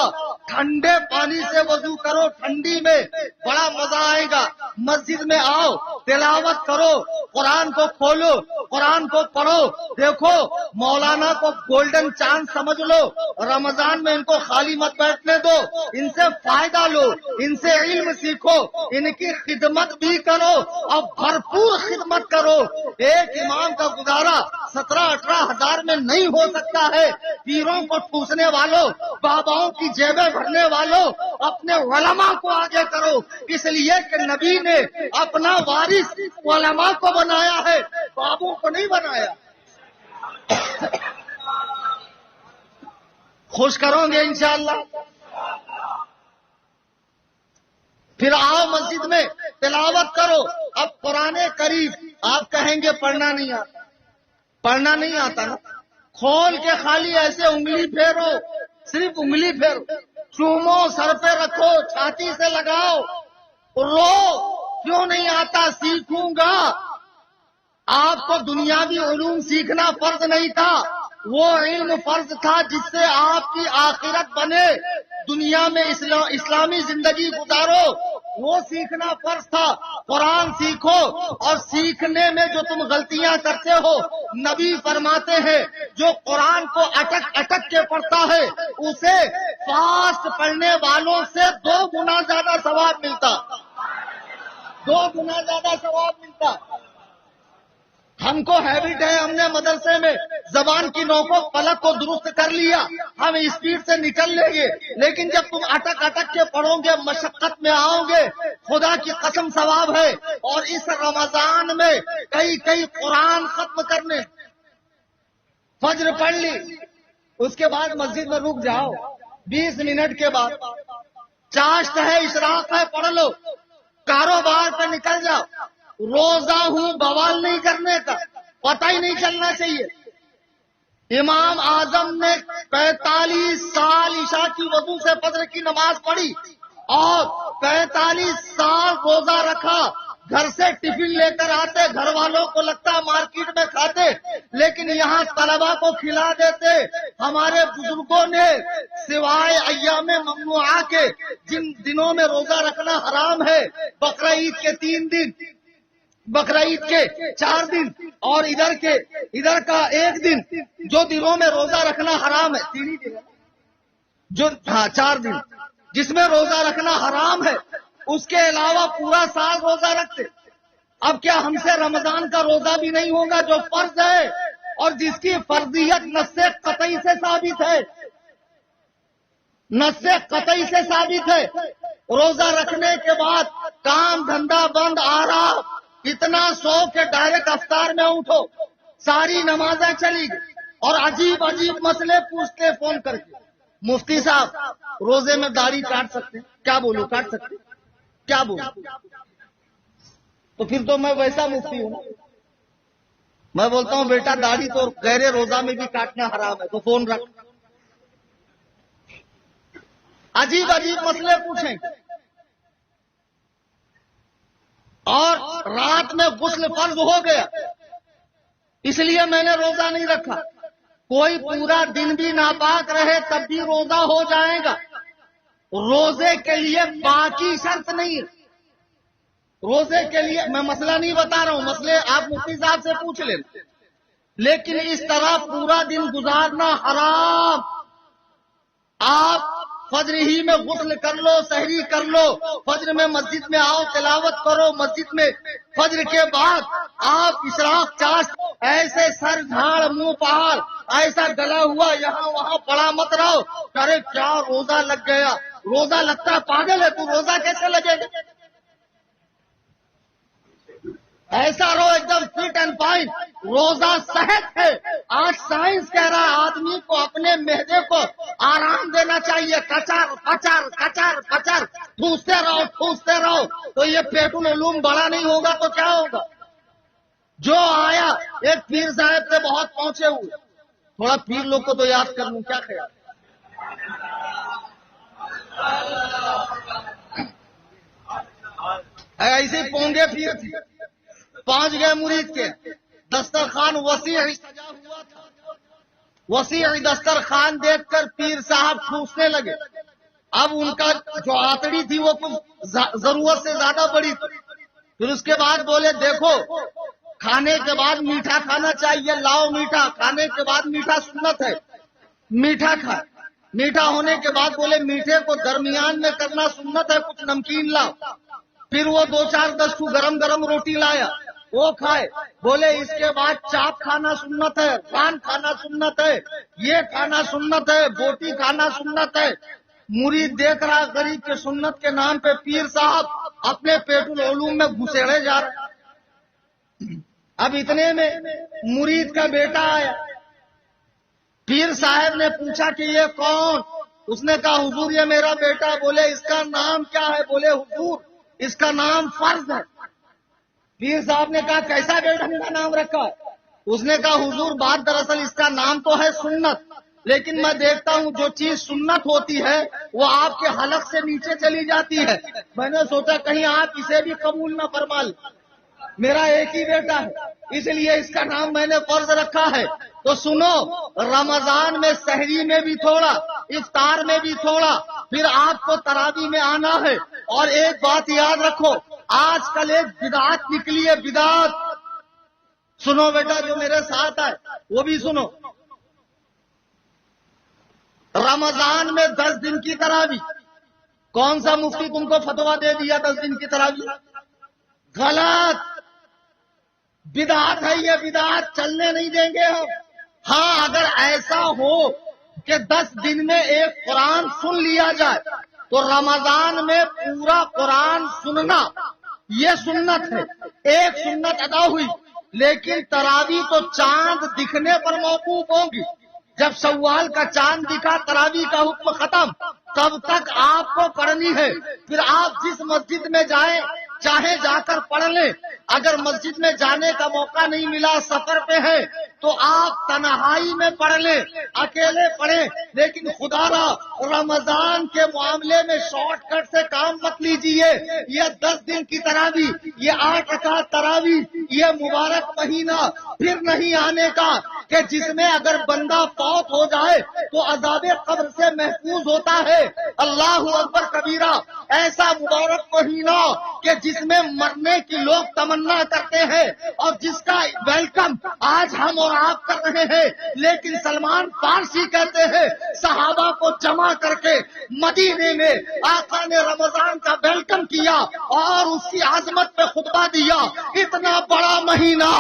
ٹھنڈے پانی سے وضو کرو، ٹھنڈی میں بڑا مزہ آئے گا. مسجد میں آؤ، تلاوت کرو، قرآن کو کھولو، قرآن کو پڑھو. دیکھو مولانا کو گولڈن چانس سمجھ لو، رمضان میں ان کو خالی مت بیٹھنے دو، ان سے فائدہ لو، ان سے علم سیکھو، ان کی خدمت بھی کرو اور بھرپور خدمت کرو. ایک امام کا گزارا 17-18 ہزار میں نہیں ہو سکتا ہے. پیروں کو ٹھوسنے والوں، باباؤں کی جیبیں بھرنے والوں، اپنے علماء کو آگے کرو، اس لیے کہ نبی نے اپنا وارث علماء کو بنایا ہے، بابوں کو نہیں بنایا. خوش کرو گے انشاءاللہ. پھر آؤ مسجد میں تلاوت کرو. اب قرآن کریم آپ کہیں گے پڑھنا نہیں آتا، پڑھنا نہیں آتا نا، کھول کے خالی ایسے انگلی پھیرو، صرف انگلی پھیرو، چومو، سر پہ رکھو، چھاتی سے لگاؤ، رو. کیوں نہیں آتا؟ سیکھوں گا. آپ کو دنیاوی علوم سیکھنا فرض نہیں تھا، وہ علم فرض تھا جس سے آپ کی آخرت بنے، دنیا میں اسلامی زندگی گزارو، وہ سیکھنا فرض تھا. قرآن سیکھو، اور سیکھنے میں جو تم غلطیاں کرتے ہو، نبی فرماتے ہیں جو قرآن کو اٹک اٹک کے پڑھتا ہے اسے فاسٹ پڑھنے والوں سے 2 گنا زیادہ ثواب ملتا، 2 گنا زیادہ ثواب ملتا. ہم کو ہیبٹ ہے، ہم نے مدرسے میں زبان کی نوکوں پلک کو درست کر لیا، ہم اسپیڈ سے نکل لیں گے، لیکن جب تم اٹک اٹک کے پڑھو گے، مشقت میں آؤ گے، خدا کی قسم ثواب ہے. اور اس رمضان میں کئی قرآن ختم کرنے. فجر پڑھ لی، اس کے بعد مسجد میں رک جاؤ، 20 منٹ کے بعد چاشت ہے، اشراق ہے، پڑھ لو، کاروبار پہ نکل جاؤ. روزہ ہوں، بوال نہیں کرنے کا، پتہ ہی نہیں چلنا چاہیے. امام اعظم نے 45 سال عشاء کی وضو سے فجر کی نماز پڑھی اور 45 سال روزہ رکھا. گھر سے ٹفن لے کر آتے، گھر والوں کو لگتا مارکیٹ میں کھاتے، لیکن یہاں طلبا کو کھلا دیتے. ہمارے بزرگوں نے سوائے ایام ممنوعہ کے جن دنوں میں روزہ رکھنا حرام ہے، بقرعید کے 3 دن، بقرعید کے 4 دن، اور ادھر کا 1 دن، جو دنوں میں روزہ رکھنا حرام ہے، 3 دن جو 4 دن جس میں روزہ رکھنا حرام ہے، اس کے علاوہ پورا سال روزہ رکھتے. اب کیا ہم سے رمضان کا روزہ بھی نہیں ہوگا جو فرض ہے اور جس کی فرضیت نص قطعی سے ثابت ہے، نص قطعی سے ثابت ہے. روزہ رکھنے کے بعد کام دھندا بند، آرام، اتنا سو کہ ڈائریکٹ افطار میں اٹھو، ساری نمازیں چلی گئی، اور عجیب عجیب مسئلے پوچھتے فون کر کے. مفتی صاحب روزے میں داڑھی کاٹ سکتے ہیں؟ کیا بولو، کاٹ سکتے؟ کیا بولو؟ تو پھر تو میں ویسا مفتی ہوں. میں بولتا ہوں بیٹا داڑھی تو غیر روزہ میں بھی کاٹنا حرام ہے، تو فون رکھ. عجیب عجیب مسئلے پوچھیں. اور رات میں غسل فرض ہو گیا، اس لیے میں نے روزہ نہیں رکھا. کوئی پورا دن بھی ناپاک رہے تب بھی روزہ ہو جائے گا. روزے کے لیے باقی شرط نہیں ہے. روزے کے لیے میں مسئلہ نہیں بتا رہا ہوں، مسئلے آپ مفتی صاحب سے پوچھ لیں، لیکن اس طرح پورا دن گزارنا حرام. آپ فجر ہی میں غسل کر لو، سحری کر لو، فجر میں مسجد میں آؤ، تلاوت کرو مسجد میں. فجر کے بعد آپ اشراق چاشت ایسے سر جھاڑ منہ پہاڑ ایسا گلا ہوا یہاں وہاں پڑا مت رہو. ارے کیا روزہ لگ گیا؟ روزہ لگتا ہے پاگل ہے تو، روزہ کیسے لگے گا؟ ایسا رہو ایک دم فٹ اینڈ فائن. روزہ صحت ہے. آج سائنس کہہ رہا ہے آدمی کو اپنے معدے کو آرام دینا چاہیے. کچر کچر کچر کچر ٹھوستے رہو. تو یہ پیٹ العلوم بڑا نہیں ہوگا تو کیا ہوگا؟ جو آیا ایک پیر صاحب سے بہت پہنچے ہوئے. تھوڑا پیر لوگ کو تو یاد کر لوں، کیا خیال؟ ایسے پونگے پیر تھے. 5 گئے مرید کے. دسترخوان وسیع سجا ہوا تھا. وسیع دسترخوان دیکھ کر پیر صاحب ٹھوسنے لگے. اب ان کا جو آتڑی تھی وہ کچھ ضرورت سے زیادہ بڑی تھی. پھر اس کے بعد بولے دیکھو کھانے کے بعد میٹھا کھانا چاہیے، لاؤ میٹھا. کھانے کے بعد میٹھا سنت ہے، میٹھا کھا. میٹھا ہونے کے بعد بولے میٹھے کو درمیان میں کرنا سنت ہے، کچھ نمکین لاؤ. پھر وہ 2-4-10 گرم گرم روٹی لایا، وہ کھائے. بولے اس کے بعد چاپ کھانا سنت ہے، پان کھانا سنت ہے، یہ کھانا سنت ہے، بوٹی کھانا سنت ہے. مرید دیکھ رہا غریب کے سنت کے نام پہ پیر صاحب اپنے پیٹ العلوم میں گھسیڑے جا رہے. اب اتنے میں مرید کا بیٹا آیا. پیر صاحب نے پوچھا کہ یہ کون؟ اس نے کہا حضور یہ میرا بیٹا. بولے اس کا نام کیا ہے؟ بولے حضور اس کا نام فرض ہے. پیر صاحب نے کہا کیسا بیٹا کا نام رکھا ہے؟ اس نے کہا حضور بات دراصل اس کا نام تو ہے سنت، لیکن میں دیکھتا ہوں جو چیز سنت ہوتی ہے وہ آپ کے حلق سے نیچے چلی جاتی ہے. میں نے سوچا کہیں آپ اسے بھی قبول نہ فرما لیں. میرا ایک ہی بیٹا ہے اس لیے اس کا نام میں نے فرض رکھا ہے. تو سنو، رمضان میں سحری میں بھی تھوڑا، افطار میں بھی تھوڑا، پھر آپ کو تراویح میں آنا ہے. اور ایک بات یاد رکھو، آج کل ایک بدعت نکلی ہے، بدعت. سنو بیٹا جو میرے ساتھ ہے وہ بھی سنو. رمضان میں 10 دن کی تراویح. کون سا مفتی تم کو فتوا دے دیا 10 دن کی تراویح؟ غلط بدعت ہے یہ، بدعت چلنے نہیں دیں گے ہم. ہاں اگر ایسا ہو کہ 10 دن میں ایک قرآن سن لیا جائے تو رمضان میں پورا قرآن سننا یہ سنت ہے، ایک سنت ادا ہوئی. لیکن تراویح تو چاند دکھنے پر موقوف ہوگی. جب شوال کا چاند دکھا تراویح کا حکم ختم، تب تک آپ کو پڑھنی ہے. پھر آپ جس مسجد میں جائیں چاہے جا کر پڑھ لیں. اگر مسجد میں جانے کا موقع نہیں ملا، سفر پہ ہے، تو آپ تنہائی میں پڑھ لیں، اکیلے پڑھیں. لیکن خدا را رمضان کے معاملے میں شارٹ کٹ سے کام مت لیجیے. یہ 10 دن کی تراویح، یہ 8 رکعت تراویح، یہ مبارک مہینہ پھر نہیں آنے کا کہ جس میں اگر بندہ فوت ہو جائے تو عذاب قبر سے محفوظ ہوتا ہے. اللہ اکبر کبیرہ. ایسا مبارک مہینہ کہ جس میں مرنے کی لوگ تمنا کرتے ہیں اور جس کا ویلکم آج ہم اور آپ کر رہے ہیں. لیکن سلمان فارسی کہتے ہیں صحابہ کو جمع کر کے مدینے میں آقا نے رمضان کا ویلکم کیا اور اس کی عظمت پہ خطبہ دیا. اتنا بڑا مہینہ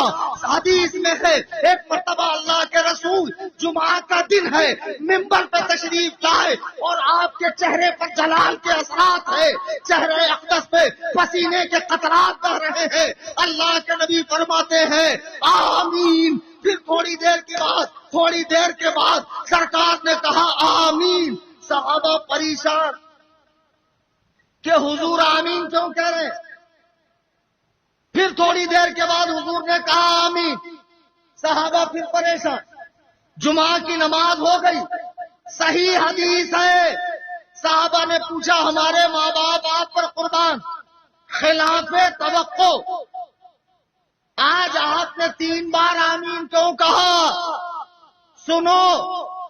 حدیث میں ہے. ایک مرتبہ اللہ کے رسول جمعہ کا دن ہے، ممبر پہ تشریف لائے اور آپ کے چہرے پر جلال کے اثرات ہے، چہرے اقدس پہ پسینے کے قطرات بہ رہے ہیں. اللہ کے نبی فرماتے ہیں آمین. پھر تھوڑی دیر کے بعد سرکار نے کہا آمین. صحابہ پریشان کہ حضور آمین کیوں کہہ رہے ہیں. پھر تھوڑی دیر کے بعد حضور نے کہا آمین. صحابہ پھر پریشان. جمعہ کی نماز ہو گئی، صحیح حدیث ہے. صحابہ نے پوچھا ہمارے ماں باپ آپ پر قربان، خلاف توقع آج آپ نے 3 بار آمین کیوں کہا؟ سنو،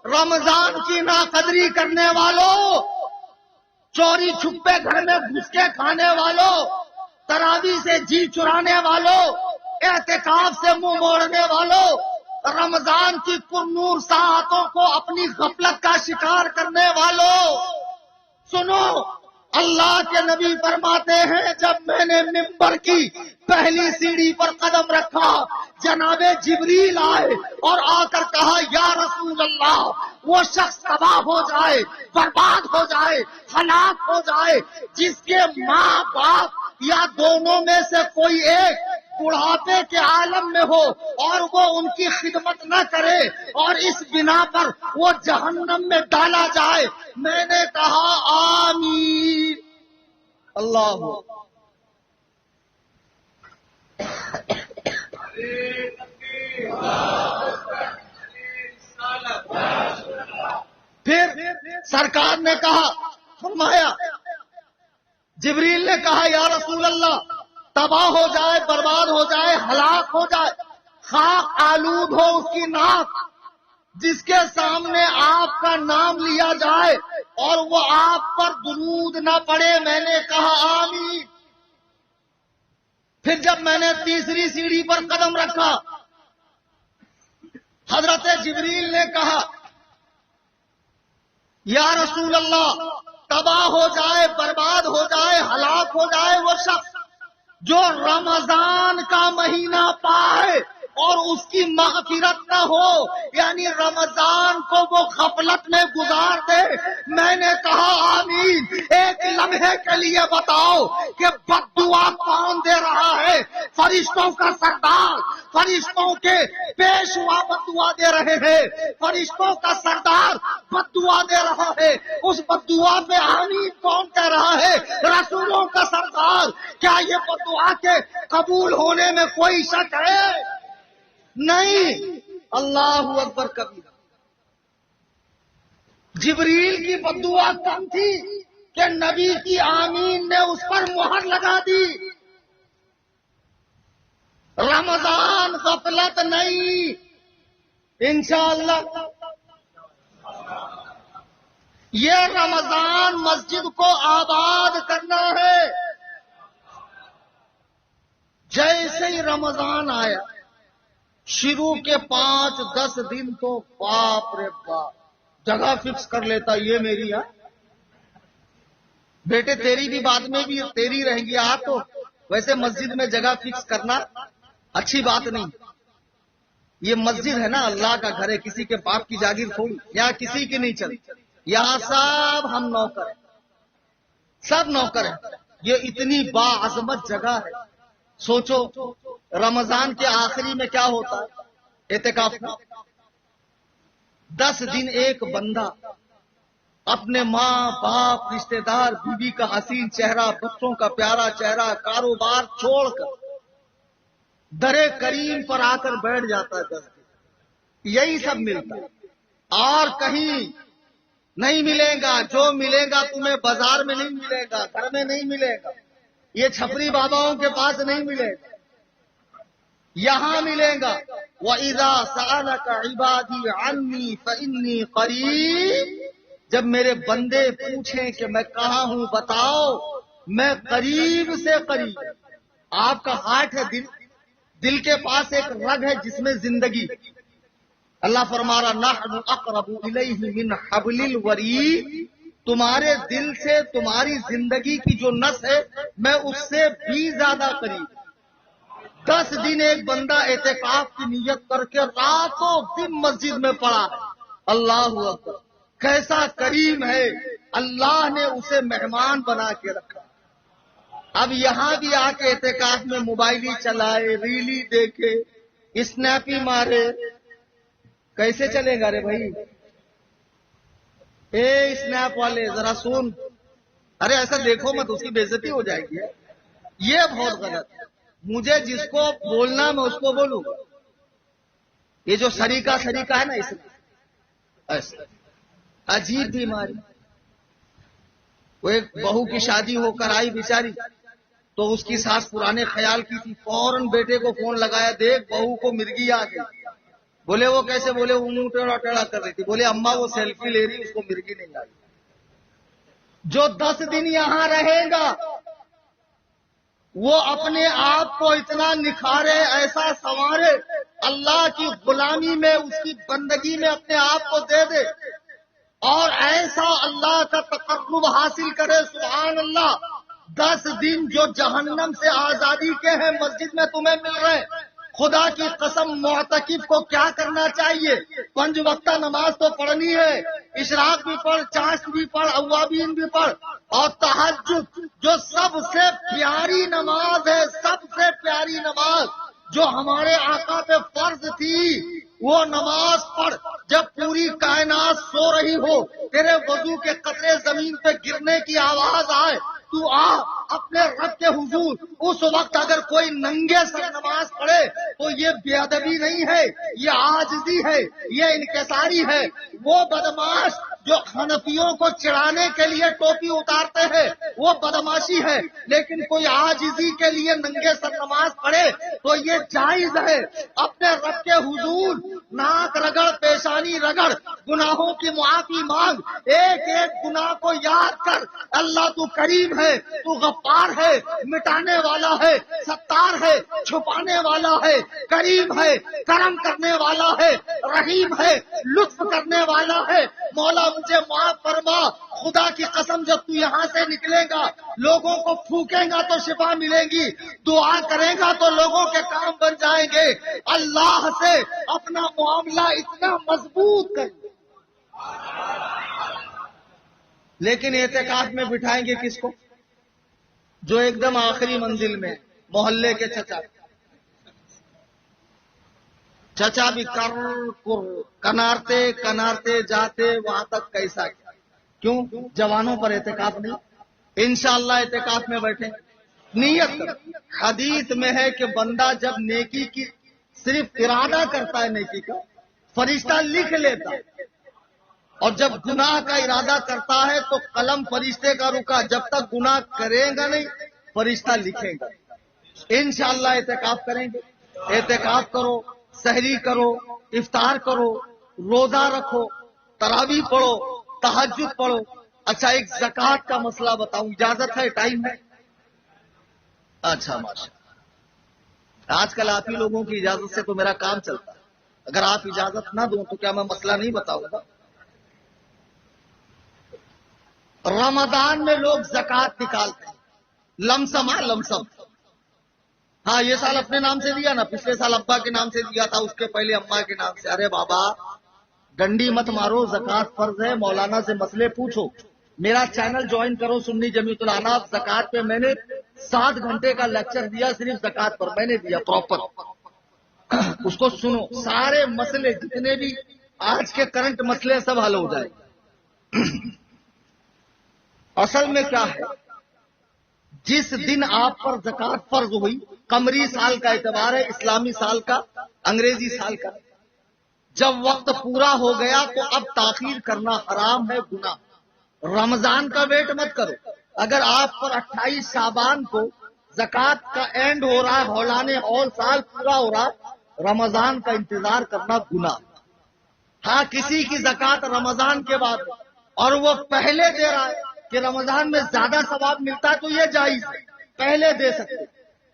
رمضان کی ناقدری کرنے والوں، چوری چھپے گھر میں گھس کے کھانے والوں، تراویح سے جی چرانے والوں، اعتکاف سے منہ موڑنے والوں، رمضان کی پرنور ساعتوں کو اپنی غفلت کا شکار کرنے والوں، سنو. اللہ کے نبی فرماتے ہیں جب میں نے ممبر کی پہلی سیڑھی پر قدم رکھا، جناب جبریل آئے اور آ کر کہا یا رسول اللہ وہ شخص تباہ ہو جائے، برباد ہو جائے، ہلاک ہو جائے جس کے ماں باپ یا دونوں میں سے کوئی ایک بڑھاپے کے عالم میں ہو اور وہ ان کی خدمت نہ کرے اور اس بنا پر وہ جہنم میں ڈالا جائے۔ میں نے کہا آمین۔ اللہ پھر سرکار نے کہا، فرمایا جبریل نے کہا یا رسول اللہ تباہ ہو جائے، برباد ہو جائے، ہلاک ہو جائے، خاک آلود ہو اس کی ناک جس کے سامنے آپ کا نام لیا جائے اور وہ آپ پر درود نہ پڑے۔ میں نے کہا آمین۔ پھر جب میں نے تیسری سیڑھی پر قدم رکھا، حضرت جبریل نے کہا یا رسول اللہ تباہ ہو جائے، برباد ہو جائے، ہلاک ہو جائے وہ شخص جو رمضان کا مہینہ پائے اور اس کی مغفرت نہ ہو، یعنی رمضان کو وہ غفلت میں گزار دے۔ میں نے کہا آمین۔ ایک لمحے کے لیے بتاؤ کہ بد دعا کون دے رہا ہے؟ فرشتوں کا سردار، فرشتوں کے پیشوا بد دعا دے رہے ہیں، فرشتوں کا سردار بد دعا دے رہا ہے۔ اس بد دعا پہ آمین کون کہہ رہا ہے؟ رسولوں کا سردار۔ کیا یہ بد دعا کے قبول ہونے میں کوئی شک ہے؟ نہیں۔ اللہ اکبر کبیرہ۔ جبریل کی بد دعا کم تھی کہ نبی کی آمین نے اس پر مہر لگا دی۔ رمضان غفلت نہیں، انشاءاللہ یہ رمضان مسجد کو آباد کرنا ہے۔ جیسے ہی رمضان آیا، شروع کے 5-10 دن تو باپ رے باپ جگہ فکس کر لیتا، یہ میری ہے بیٹے، تیری بھی بعد میں بھی تیری رہیں گی۔ آپ تو ویسے مسجد میں جگہ فکس کرنا اچھی بات نہیں، یہ مسجد ہے نا، اللہ کا گھر ہے، کسی کے باپ کی جاگیر تھوڑی، یہاں کسی کی نہیں چلی، یہاں سب ہم نوکر ہیں، سب نوکر ہیں۔ یہ اتنی باعظمت جگہ ہے۔ سوچو رمضان کے آخری میں کیا ہوتا ہے؟ اعتکاف میں 10 دن ایک بندہ اپنے ماں باپ، رشتہ دار، بیوی کا حسین چہرہ، بچوں کا پیارا چہرہ، کاروبار چھوڑ کر درے کریم پر آ کر بیٹھ جاتا ہے 10 دن۔ یہی سب ملتا ہے اور کہیں نہیں ملے گا۔ جو ملے گا تمہیں بازار میں نہیں ملے گا، گھر میں نہیں ملے گا، یہ چھپری باباؤں کے پاس نہیں ملے گا، یہاں ملے گا۔ وَإِذَا سَأَلَكَ عِبَادِي عَنِّي فَإِنِّي قَرِيبٌ۔ جب میرے بندے پوچھیں کہ میں کہاں ہوں بتاؤ، میں قریب سے قریب۔ آپ کا ہارٹ ہے، دل کے پاس ایک رگ ہے جس میں زندگی۔ اللہ فرما رہا نحن اقرب الیہ من حبل الورید، تمہارے دل سے تمہاری زندگی کی جو نس ہے میں اس سے بھی زیادہ قریب۔ 10 دن ایک بندہ اعتکاف کی نیت کر کے راتوں دن مسجد میں پڑا، اللہ اکبر، کیسا کریم ہے، اللہ نے اسے مہمان بنا کے رکھا۔ اب یہاں بھی آ کے اعتکاف میں موبائل ہی چلائے، ریلی دیکھے، اسنیپی مارے، کیسے چلے گا رے بھائی؟ اے اسنیپ والے ذرا سن، ارے ایسا دیکھو مت، اس کی بے عزتی ہو جائے گی، یہ بہت غلط ہے۔ مجھے جس کو بولنا میں اس کو بولوں، یہ جو سریقہ ہے نا، اس ایسا عجیب بیماری۔ وہ ایک بہو کی شادی ہو کر آئی بیچاری، تو اس کی ساس پرانے خیال کی تھی، فوراً بیٹے کو فون لگایا، دیکھ بہو کو مرغی آ گئی۔ بولے وہ کیسے؟ بولے وہ منہ ٹیڑھا ٹیڑھا کر رہی تھی۔ بولے اماں وہ سیلفی لے رہی، اس کو مرغی نہیں آ گئی۔ جو 10 دن یہاں رہے گا وہ اپنے آپ کو اتنا نکھارے، ایسا سنوارے، اللہ کی غلامی میں، اس کی بندگی میں اپنے آپ کو دے دے اور ایسا اللہ کا تقرب حاصل کرے۔ سبحان اللہ۔ 10 دن جو جہنم سے آزادی کے ہیں مسجد میں تمہیں مل رہے، خدا کی قسم معتکف کو کیا کرنا چاہیے؟ 5 وقتہ نماز تو پڑھنی ہے، اشراق بھی پڑھ، چاشت بھی پڑھ، اوابین بھی پڑھ، اور تہجد جو سب سے پیاری نماز ہے، سب سے پیاری نماز جو ہمارے آقا پہ فرض تھی، وہ نماز پڑھ۔ جب پوری کائنات سو رہی ہو، تیرے وضو کے قطرے زمین پہ گرنے کی آواز آئے، تو آ اپنے رب کے حضور۔ اس وقت اگر کوئی ننگے سر نماز پڑھے تو یہ بے ادبی نہیں ہے، یہ عاجزی ہے، یہ انکساری ہے۔ وہ بدماش جو حنفیوں کو چڑھانے کے لیے ٹوپی اتارتے ہیں وہ بدماشی ہے، لیکن کوئی عاجزی کے لیے ننگے سر نماز پڑھے تو یہ جائز ہے۔ اپنے رب کے حضور ناک رگڑ، پیشانی رگڑ، گناہوں کی معافی مانگ، ایک ایک گناہ کو یاد کر۔ اللہ تو کریم ہے، تو غفار ہے، مٹانے والا ہے، ستار ہے، چھپانے والا ہے، کریم ہے، کرم کرنے والا ہے، رحیم ہے، لطف کرنے والا ہے۔ مولا مجھے معاف فرما۔ خدا کی قسم جب تو یہاں سے نکلے گا، لوگوں کو پھونکے گا تو شفا ملے گی، دعا کرے گا تو لوگوں کے کام بن جائیں گے۔ اللہ سے اپنا معاملہ اتنا مضبوط کر، لیکن اعتکاف میں بٹھائیں گے کس کو؟ جو ایک دم آخری منزل میں، محلے کے چچا بھی کنارتے کنارتے جاتے وہاں تک کیسا کیا؟ کیوں؟ جوانوں پر اعتکاف نہیں؟ انشاءاللہ اعتکاف میں بیٹھیں، نیت کر۔ حدیث میں ہے کہ بندہ جب نیکی کی صرف ارادہ کرتا ہے، نیکی کا فرشتہ لکھ لیتا ہے، اور جب گناہ کا ارادہ کرتا ہے تو قلم فرشتے کا رکا، جب تک گناہ کرے گا نہیں فرشتہ لکھے گا۔ انشاءاللہ اعتکاف کریں گے۔ اعتکاف کرو، سحری کرو، افطار کرو، روزہ رکھو، تراویح پڑھو، تہجد پڑھو۔ اچھا ایک زکوٰۃ کا مسئلہ بتاؤں، اجازت ہے؟ ٹائم ہے؟ اچھا ماشاءاللہ، آج کل آپ ہی لوگوں کی اجازت سے تو میرا کام چلتا ہے، اگر آپ اجازت نہ دوں تو کیا میں مسئلہ نہیں بتاؤں گا؟ رمضان میں لوگ زکوٰۃ نکالتے ہیں، لمسم لمسم۔ ہاں یہ سال اپنے نام سے دیا نا، پچھلے سال ابا کے نام سے دیا تھا، اس کے پہلے اماں کے نام سے۔ ارے بابا ڈنڈی مت مارو، زکوٰۃ فرض ہے، مولانا سے مسئلے پوچھو۔ میرا چینل جوائن کرو، سنی جمیعت الاناف زکوٰۃ پہ میں نے 7 گھنٹے کا لیکچر دیا، صرف زکوٰۃ پر میں نے دیا پراپر، اس کو سنو، سارے مسئلے جتنے بھی آج کے کرنٹ مسئلے سب حل ہو جائے۔ اصل میں کیا ہے، جس دن آپ پر زکوٰۃ فرض ہوئی، قمری سال کا اعتبار ہے، اسلامی سال کا، انگریزی سال کا، جب وقت پورا ہو گیا تو اب تاخیر کرنا حرام ہے، گناہ۔ رمضان کا ویٹ مت کرو، اگر آپ پر 28 شعبان کو زکوٰۃ کا اینڈ ہو رہا ہے، ہولانِ ہول سال پورا ہو رہا ہے، رمضان کا انتظار کرنا گناہ۔ ہاں کسی کی زکوٰۃ رمضان کے بعد اور وہ پہلے دے رہا ہے کہ رمضان میں زیادہ ثواب ملتا ہے تو یہ جائز ہے، پہلے دے سکتے۔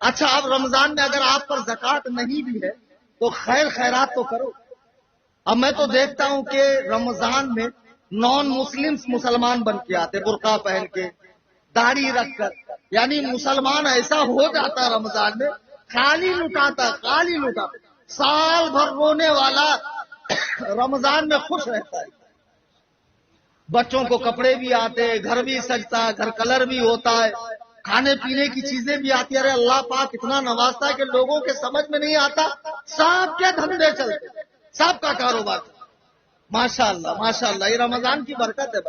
اچھا اب رمضان میں اگر آپ پر زکوٰۃ نہیں بھی ہے تو خیر خیرات تو کرو۔ اب میں تو دیکھتا ہوں کہ رمضان میں نان مسلمز مسلمان بن کے آتے، برقع پہن کے، داڑھی رکھ کر، یعنی مسلمان ایسا ہو جاتا رمضان میں، خالی لٹاتا، خالی لٹاتا، سال بھر رونے والا رمضان میں خوش رہتا ہے۔ بچوں کو کپڑے بھی آتے، گھر بھی سجتا، گھر کلر بھی ہوتا ہے، کھانے پینے کی چیزیں بھی آتی ہے۔ ارے اللہ پاک اتنا نوازتا ہے کہ لوگوں کے سمجھ میں نہیں آتا، سب کے دھندے چلتے، سب کا کاروبار۔ ماشاءاللہ ماشاءاللہ، یہ رمضان کی برکت ہے۔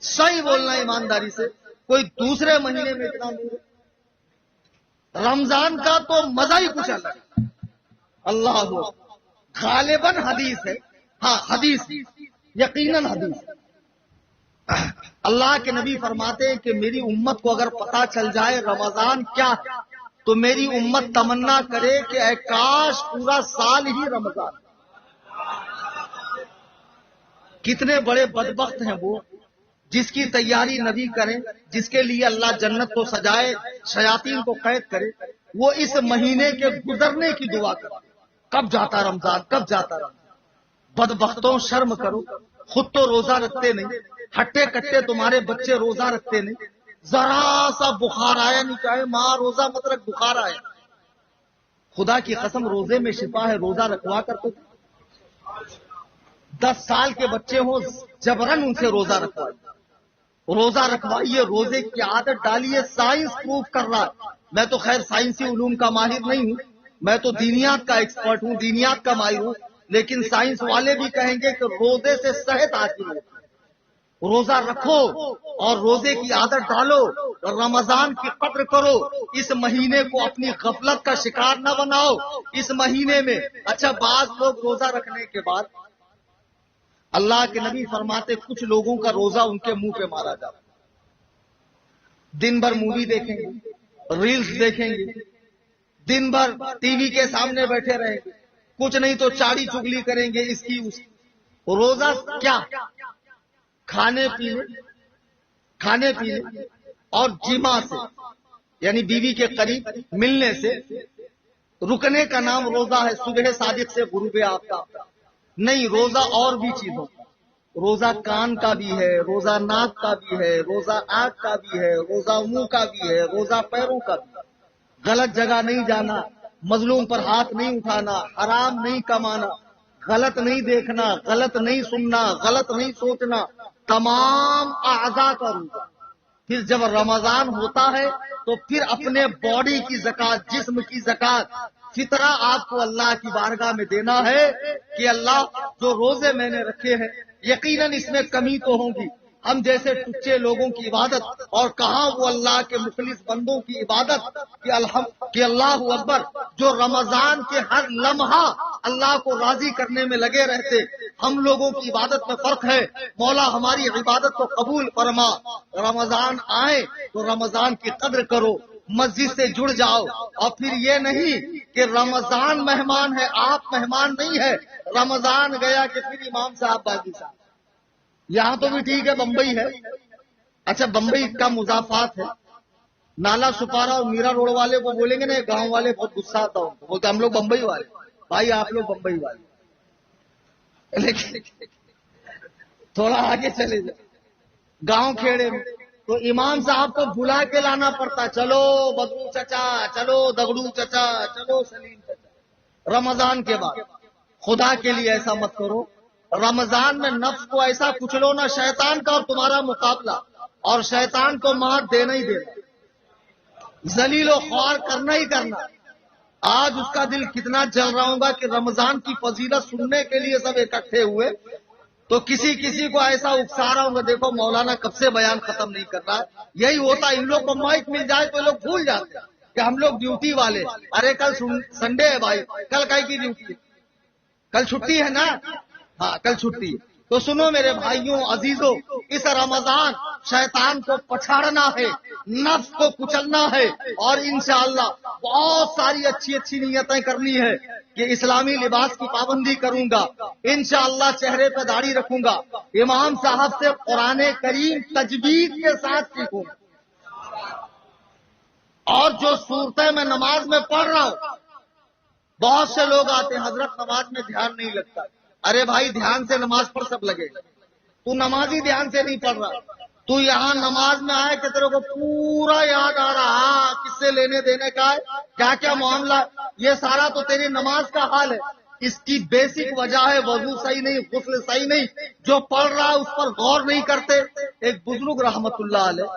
صحیح بولنا ایمانداری سے، کوئی دوسرے مہینے میں اتنا نہیں ہے۔ رمضان کا تو مزہ ہی کچھ الگ ہے۔ اللہ غالباً حدیث ہے، ہاں حدیث، یقیناً حدیث۔ اللہ کے نبی فرماتے ہیں کہ میری امت کو اگر پتا چل جائے رمضان کیا ہے تو میری امت تمنا کرے کہ اے کاش پورا سال ہی رمضان۔ کتنے بڑے بدبخت ہیں وہ جس کی تیاری نبی کریں، جس کے لیے اللہ جنت کو سجائے، شیاطین کو قید کرے، وہ اس مہینے کے گزرنے کی دعا کرے، کب جاتا رمضان، کب جاتا رمضان۔ بدبختوں شرم کرو، خود تو روزہ رکھتے نہیں، ہٹے کٹے تمہارے بچے روزہ رکھتے نہیں، ذرا سا بخار آیا نہیں چاہے ماں روزہ مت رکھ، بخار آیا، خدا کی قسم روزے میں شفا ہے، روزہ رکھوا کرتے تھے۔ 10 سال کے بچے ہوں جبرن ان سے روزہ رکھوائیے، روزہ رکھوائیے، روزے کی عادت ڈالیے۔ سائنس پروف کر رہا ہے، میں تو خیر سائنسی علوم کا ماہر نہیں ہوں، میں تو دینیات کا ایکسپرٹ ہوں، دینیات کا ماہر ہوں، لیکن سائنس والے بھی کہیں گے کہ روزے سے صحت حاصل ہوتی ہے۔ روزہ رکھو اور روزے کی عادت ڈالو، رمضان کی قدر کرو، اس مہینے کو اپنی غفلت کا شکار نہ بناؤ۔ اس مہینے میں اچھا بعض لوگ روزہ رکھنے کے بعد، اللہ کے نبی فرماتے کچھ لوگوں کا روزہ ان کے منہ پہ مارا جاتا، دن بھر مووی دیکھیں گے، ریلز دیکھیں گے، دن بھر ٹی وی کے سامنے بیٹھے رہیں گے، کچھ نہیں تو چاڑی چگلی کریں گے اس کی اس کی۔ روزہ کیا؟ کھانے پینے اور جماع سے، یعنی بیوی کے قریب ملنے سے رکنے کا نام روزہ ہے۔ صبح صادق سے غروب آفتاب نہیں، روزہ اور بھی چیزوں کا، روزہ کان کا بھی ہے، روزہ ناک کا بھی ہے، روزہ آنکھ کا بھی ہے، روزہ منہ کا بھی ہے، روزہ پیروں کا بھی ہے۔ غلط جگہ نہیں جانا، مظلوم پر ہاتھ نہیں اٹھانا، حرام نہیں کمانا، غلط نہیں دیکھنا، غلط نہیں سننا، غلط نہیں سوچنا، تمام اعضاء کا روزہ۔ پھر جب رمضان ہوتا ہے تو پھر اپنے باڈی کی زکات، جسم کی زکات، فطرہ آپ کو اللہ کی بارگاہ میں دینا ہے کہ اللہ جو روزے میں نے رکھے ہیں یقیناً اس میں کمی تو ہوگی، ہم جیسے ٹچے لوگوں کی عبادت، اور کہاں وہ اللہ کے مخلص بندوں کی عبادت کہ اللہ اکبر، جو رمضان کے ہر لمحہ اللہ کو راضی کرنے میں لگے رہتے۔ ہم لوگوں کی عبادت میں فرق ہے، مولا ہماری عبادت کو قبول فرما۔ رمضان آئے تو رمضان کی قدر کرو، مسجد سے جڑ جاؤ، اور پھر یہ نہیں کہ رمضان مہمان ہے آپ مہمان نہیں ہے، رمضان گیا کہ پھر امام صاحب باقی صاحب۔ یہاں تو بھی ٹھیک ہے، بمبئی ہے، اچھا بمبئی کا مضافات ہے، نالا سپارا اور میرا روڈ والے کو بولیں گے نا، گاؤں والے بہت غصہ آتا ہوں، بولتے ہم لوگ بمبئی والے، بھائی آپ لوگ بمبئی والے، لیکن تھوڑا آگے چلے جائیں گاؤں کھیڑے میں تو امام صاحب کو بلا کے لانا پڑتا، چلو بدرو چچا، چلو دگڑو چچا، چلو سلیم چچا۔ رمضان کے بعد خدا کے لیے ایسا مت کرو، رمضان میں نفس کو ایسا کچلو نہ، شیطان کا اور تمہارا مقابلہ، اور شیطان کو مار دینا ہی دینا، ذلیل و خوار کرنا ہی کرنا۔ آج اس کا دل کتنا جل رہا ہوگا کہ رمضان کی فضیلت سننے کے لیے سب اکٹھے ہوئے، تو کسی کو ایسا اکسا رہا ہوگا، دیکھو مولانا کب سے بیان ختم نہیں کر رہا ہے۔ یہی ہوتا، ان لوگ کو مائک مل جائے تو لوگ بھول جاتے ہیں کہ ہم لوگ ڈیوٹی والے، ارے کل سنڈے ہے بھائی، کل کائی کی ڈیوٹی ہے؟ کل چھٹی ہے نا؟ ہاں کل چھٹی ہے۔ تو سنو میرے بھائیوں عزیزوں، اس رمضان شیطان کو پچھاڑنا ہے، نفس کو کچلنا ہے، اور انشاءاللہ بہت ساری اچھی نیتیں کرنی ہے کہ اسلامی لباس کی پابندی کروں گا، انشاءاللہ چہرے پہ داڑھی رکھوں گا، امام صاحب سے قرآن کریم تجوید کے ساتھ سیکھوں گا، اور جو صورتیں میں نماز میں پڑھ رہا ہوں، بہت سے لوگ آتے ہیں حضرت نماز میں دھیان نہیں لگتا، ارے بھائی دھیان سے نماز پڑھ سب لگے گا، تو نماز ہی دھیان سے نہیں پڑھ رہا، تو یہاں نماز میں آئے کہ تیرے کو پورا یاد آ رہا کس سے لینے دینے کا ہے، کیا کیا معاملہ، یہ سارا تو تیری نماز کا حال ہے۔ اس کی بیسک وجہ ہے وضو صحیح نہیں، غسل صحیح نہیں، جو پڑھ رہا ہے اس پر غور نہیں کرتے۔ ایک بزرگ رحمت اللہ علیہ،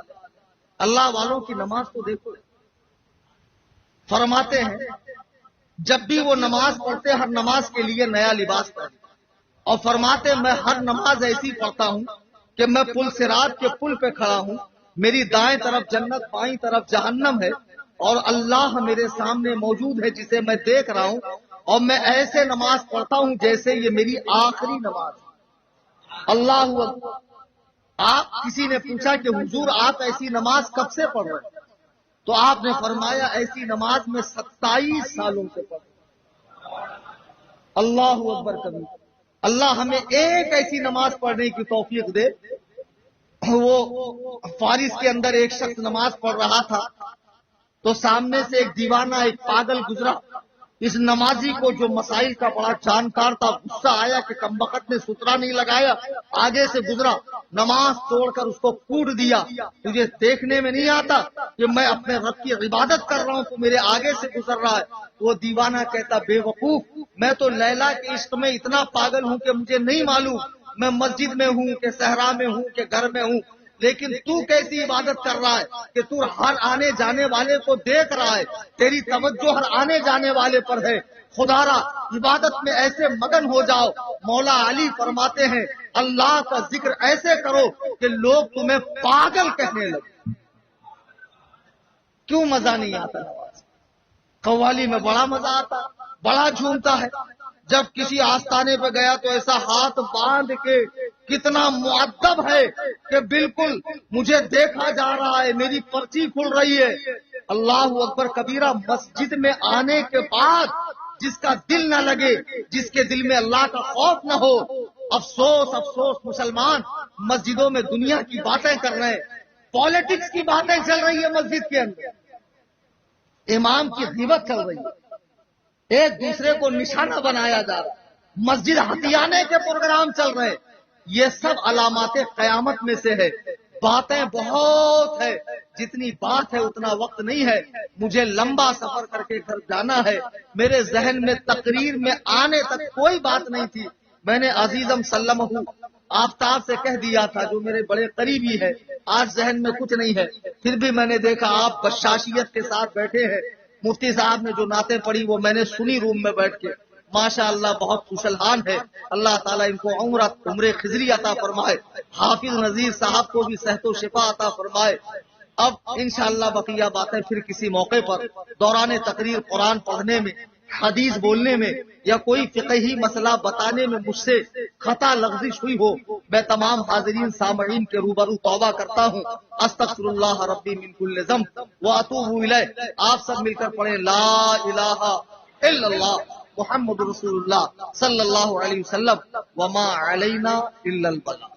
اللہ والوں کی نماز کو دیکھو، فرماتے ہیں جب بھی وہ نماز پڑھتے ہر نماز کے لیے نیا لباس پہنتے، اور فرماتے میں ہر نماز ایسی پڑھتا ہوں کہ میں پل صراط کے پل پہ کھڑا ہوں، میری دائیں طرف جنت، بائیں طرف جہنم ہے، اور اللہ میرے سامنے موجود ہے جسے میں دیکھ رہا ہوں، اور میں ایسے نماز پڑھتا ہوں جیسے یہ میری آخری نماز ہے۔ اللہ اکبر۔ آپ کسی نے پوچھا کہ حضور آپ ایسی نماز کب سے پڑھ رہے ہیں؟ تو آپ نے فرمایا ایسی نماز میں 27 سالوں سے پڑھ رہا ہوں۔ اللہ اکبر کبھی، اللہ ہمیں ایک ایسی نماز پڑھنے کی توفیق دے۔ وہ فارس کے اندر ایک شخص نماز پڑھ رہا تھا، تو سامنے سے ایک دیوانہ، ایک پاگل گزرا، اس نمازی کو جو مسائل کا بڑا جانکار تھا، غصہ آیا کہ کمبخت نے سترا نہیں لگایا، آگے سے گزرا، نماز توڑ کر اس کو کوٹ دیا۔ تجھے دیکھنے میں نہیں آتا کہ میں اپنے رب کی عبادت کر رہا ہوں، تو میرے آگے سے گزر رہا ہے۔ وہ دیوانہ کہتا بے وقوف، میں تو لیلا کے عشق میں اتنا پاگل ہوں کہ مجھے نہیں معلوم میں مسجد میں ہوں کہ صحرا میں ہوں کہ گھر میں ہوں، لیکن تو کیسی عبادت کر رہا ہے کہ تو ہر آنے جانے والے کو دیکھ رہا ہے، تیری توجہ ہر آنے جانے والے پر ہے۔ خدارا عبادت میں ایسے مگن ہو جاؤ، مولا علی فرماتے ہیں اللہ کا ذکر ایسے کرو کہ لوگ تمہیں پاگل کہنے لگے۔ کیوں مزہ نہیں آتا نواز؟ قوالی میں بڑا مزہ آتا، بڑا جھومتا ہے۔ جب کسی آستانے پہ گیا تو ایسا ہاتھ باندھ کے کتنا مؤدب ہے کہ بالکل مجھے دیکھا جا رہا ہے، میری پرچی کھل رہی ہے۔ اللہ اکبر کبیرہ، مسجد میں آنے کے بعد جس کا دل نہ لگے، جس کے دل میں اللہ کا خوف نہ ہو، افسوس افسوس مسلمان مسجدوں میں دنیا کی باتیں کر رہے ہیں، پالیٹکس کی باتیں چل رہی ہے مسجد کے اندر، امام کی غیبت چل رہی ہے، ایک دوسرے کو نشانہ بنایا جا رہا ہے، مسجد ہتھیانے کے پروگرام چل رہے ہیں۔ یہ سب علامات قیامت میں سے ہے۔ باتیں بہت ہے، جتنی بات ہے اتنا وقت نہیں ہے، مجھے لمبا سفر کر کے گھر جانا ہے۔ میرے ذہن میں تقریر میں آنے تک کوئی بات نہیں تھی، میں نے عزیزم سلمہ آفتاب سے کہہ دیا تھا جو میرے بڑے قریبی ہے، آج ذہن میں کچھ نہیں ہے، پھر بھی میں نے دیکھا آپ بشاشیت کے ساتھ بیٹھے ہیں۔ مفتی صاحب نے جو نعتیں پڑھی وہ میں نے سنی روم میں بیٹھ کے، ماشاء اللہ بہت خوشحال ہے۔ اللہ تعالیٰ ان کو عمر خضری عطا فرمائے، حافظ نذیر صاحب کو بھی صحت و شفا عطا فرمائے۔ اب انشاءاللہ بقیہ باتیں پھر کسی موقع پر دوران تقریر قرآن پڑھنے میں، حدیث بولنے میں یا کوئی فقہی مسئلہ بتانے میں مجھ سے خطا لغزش ہوئی ہو، میں تمام حاضرین سامعین کے روبرو توبہ کرتا ہوں۔ استغفر اللہ ربی من کل ذنب واتوب الیہ۔ آپ سب مل کر پڑھیں لا الہ الا اللہ محمد رسول اللہ صلی اللہ علیہ وسلم، وما علینا الا البلاغ۔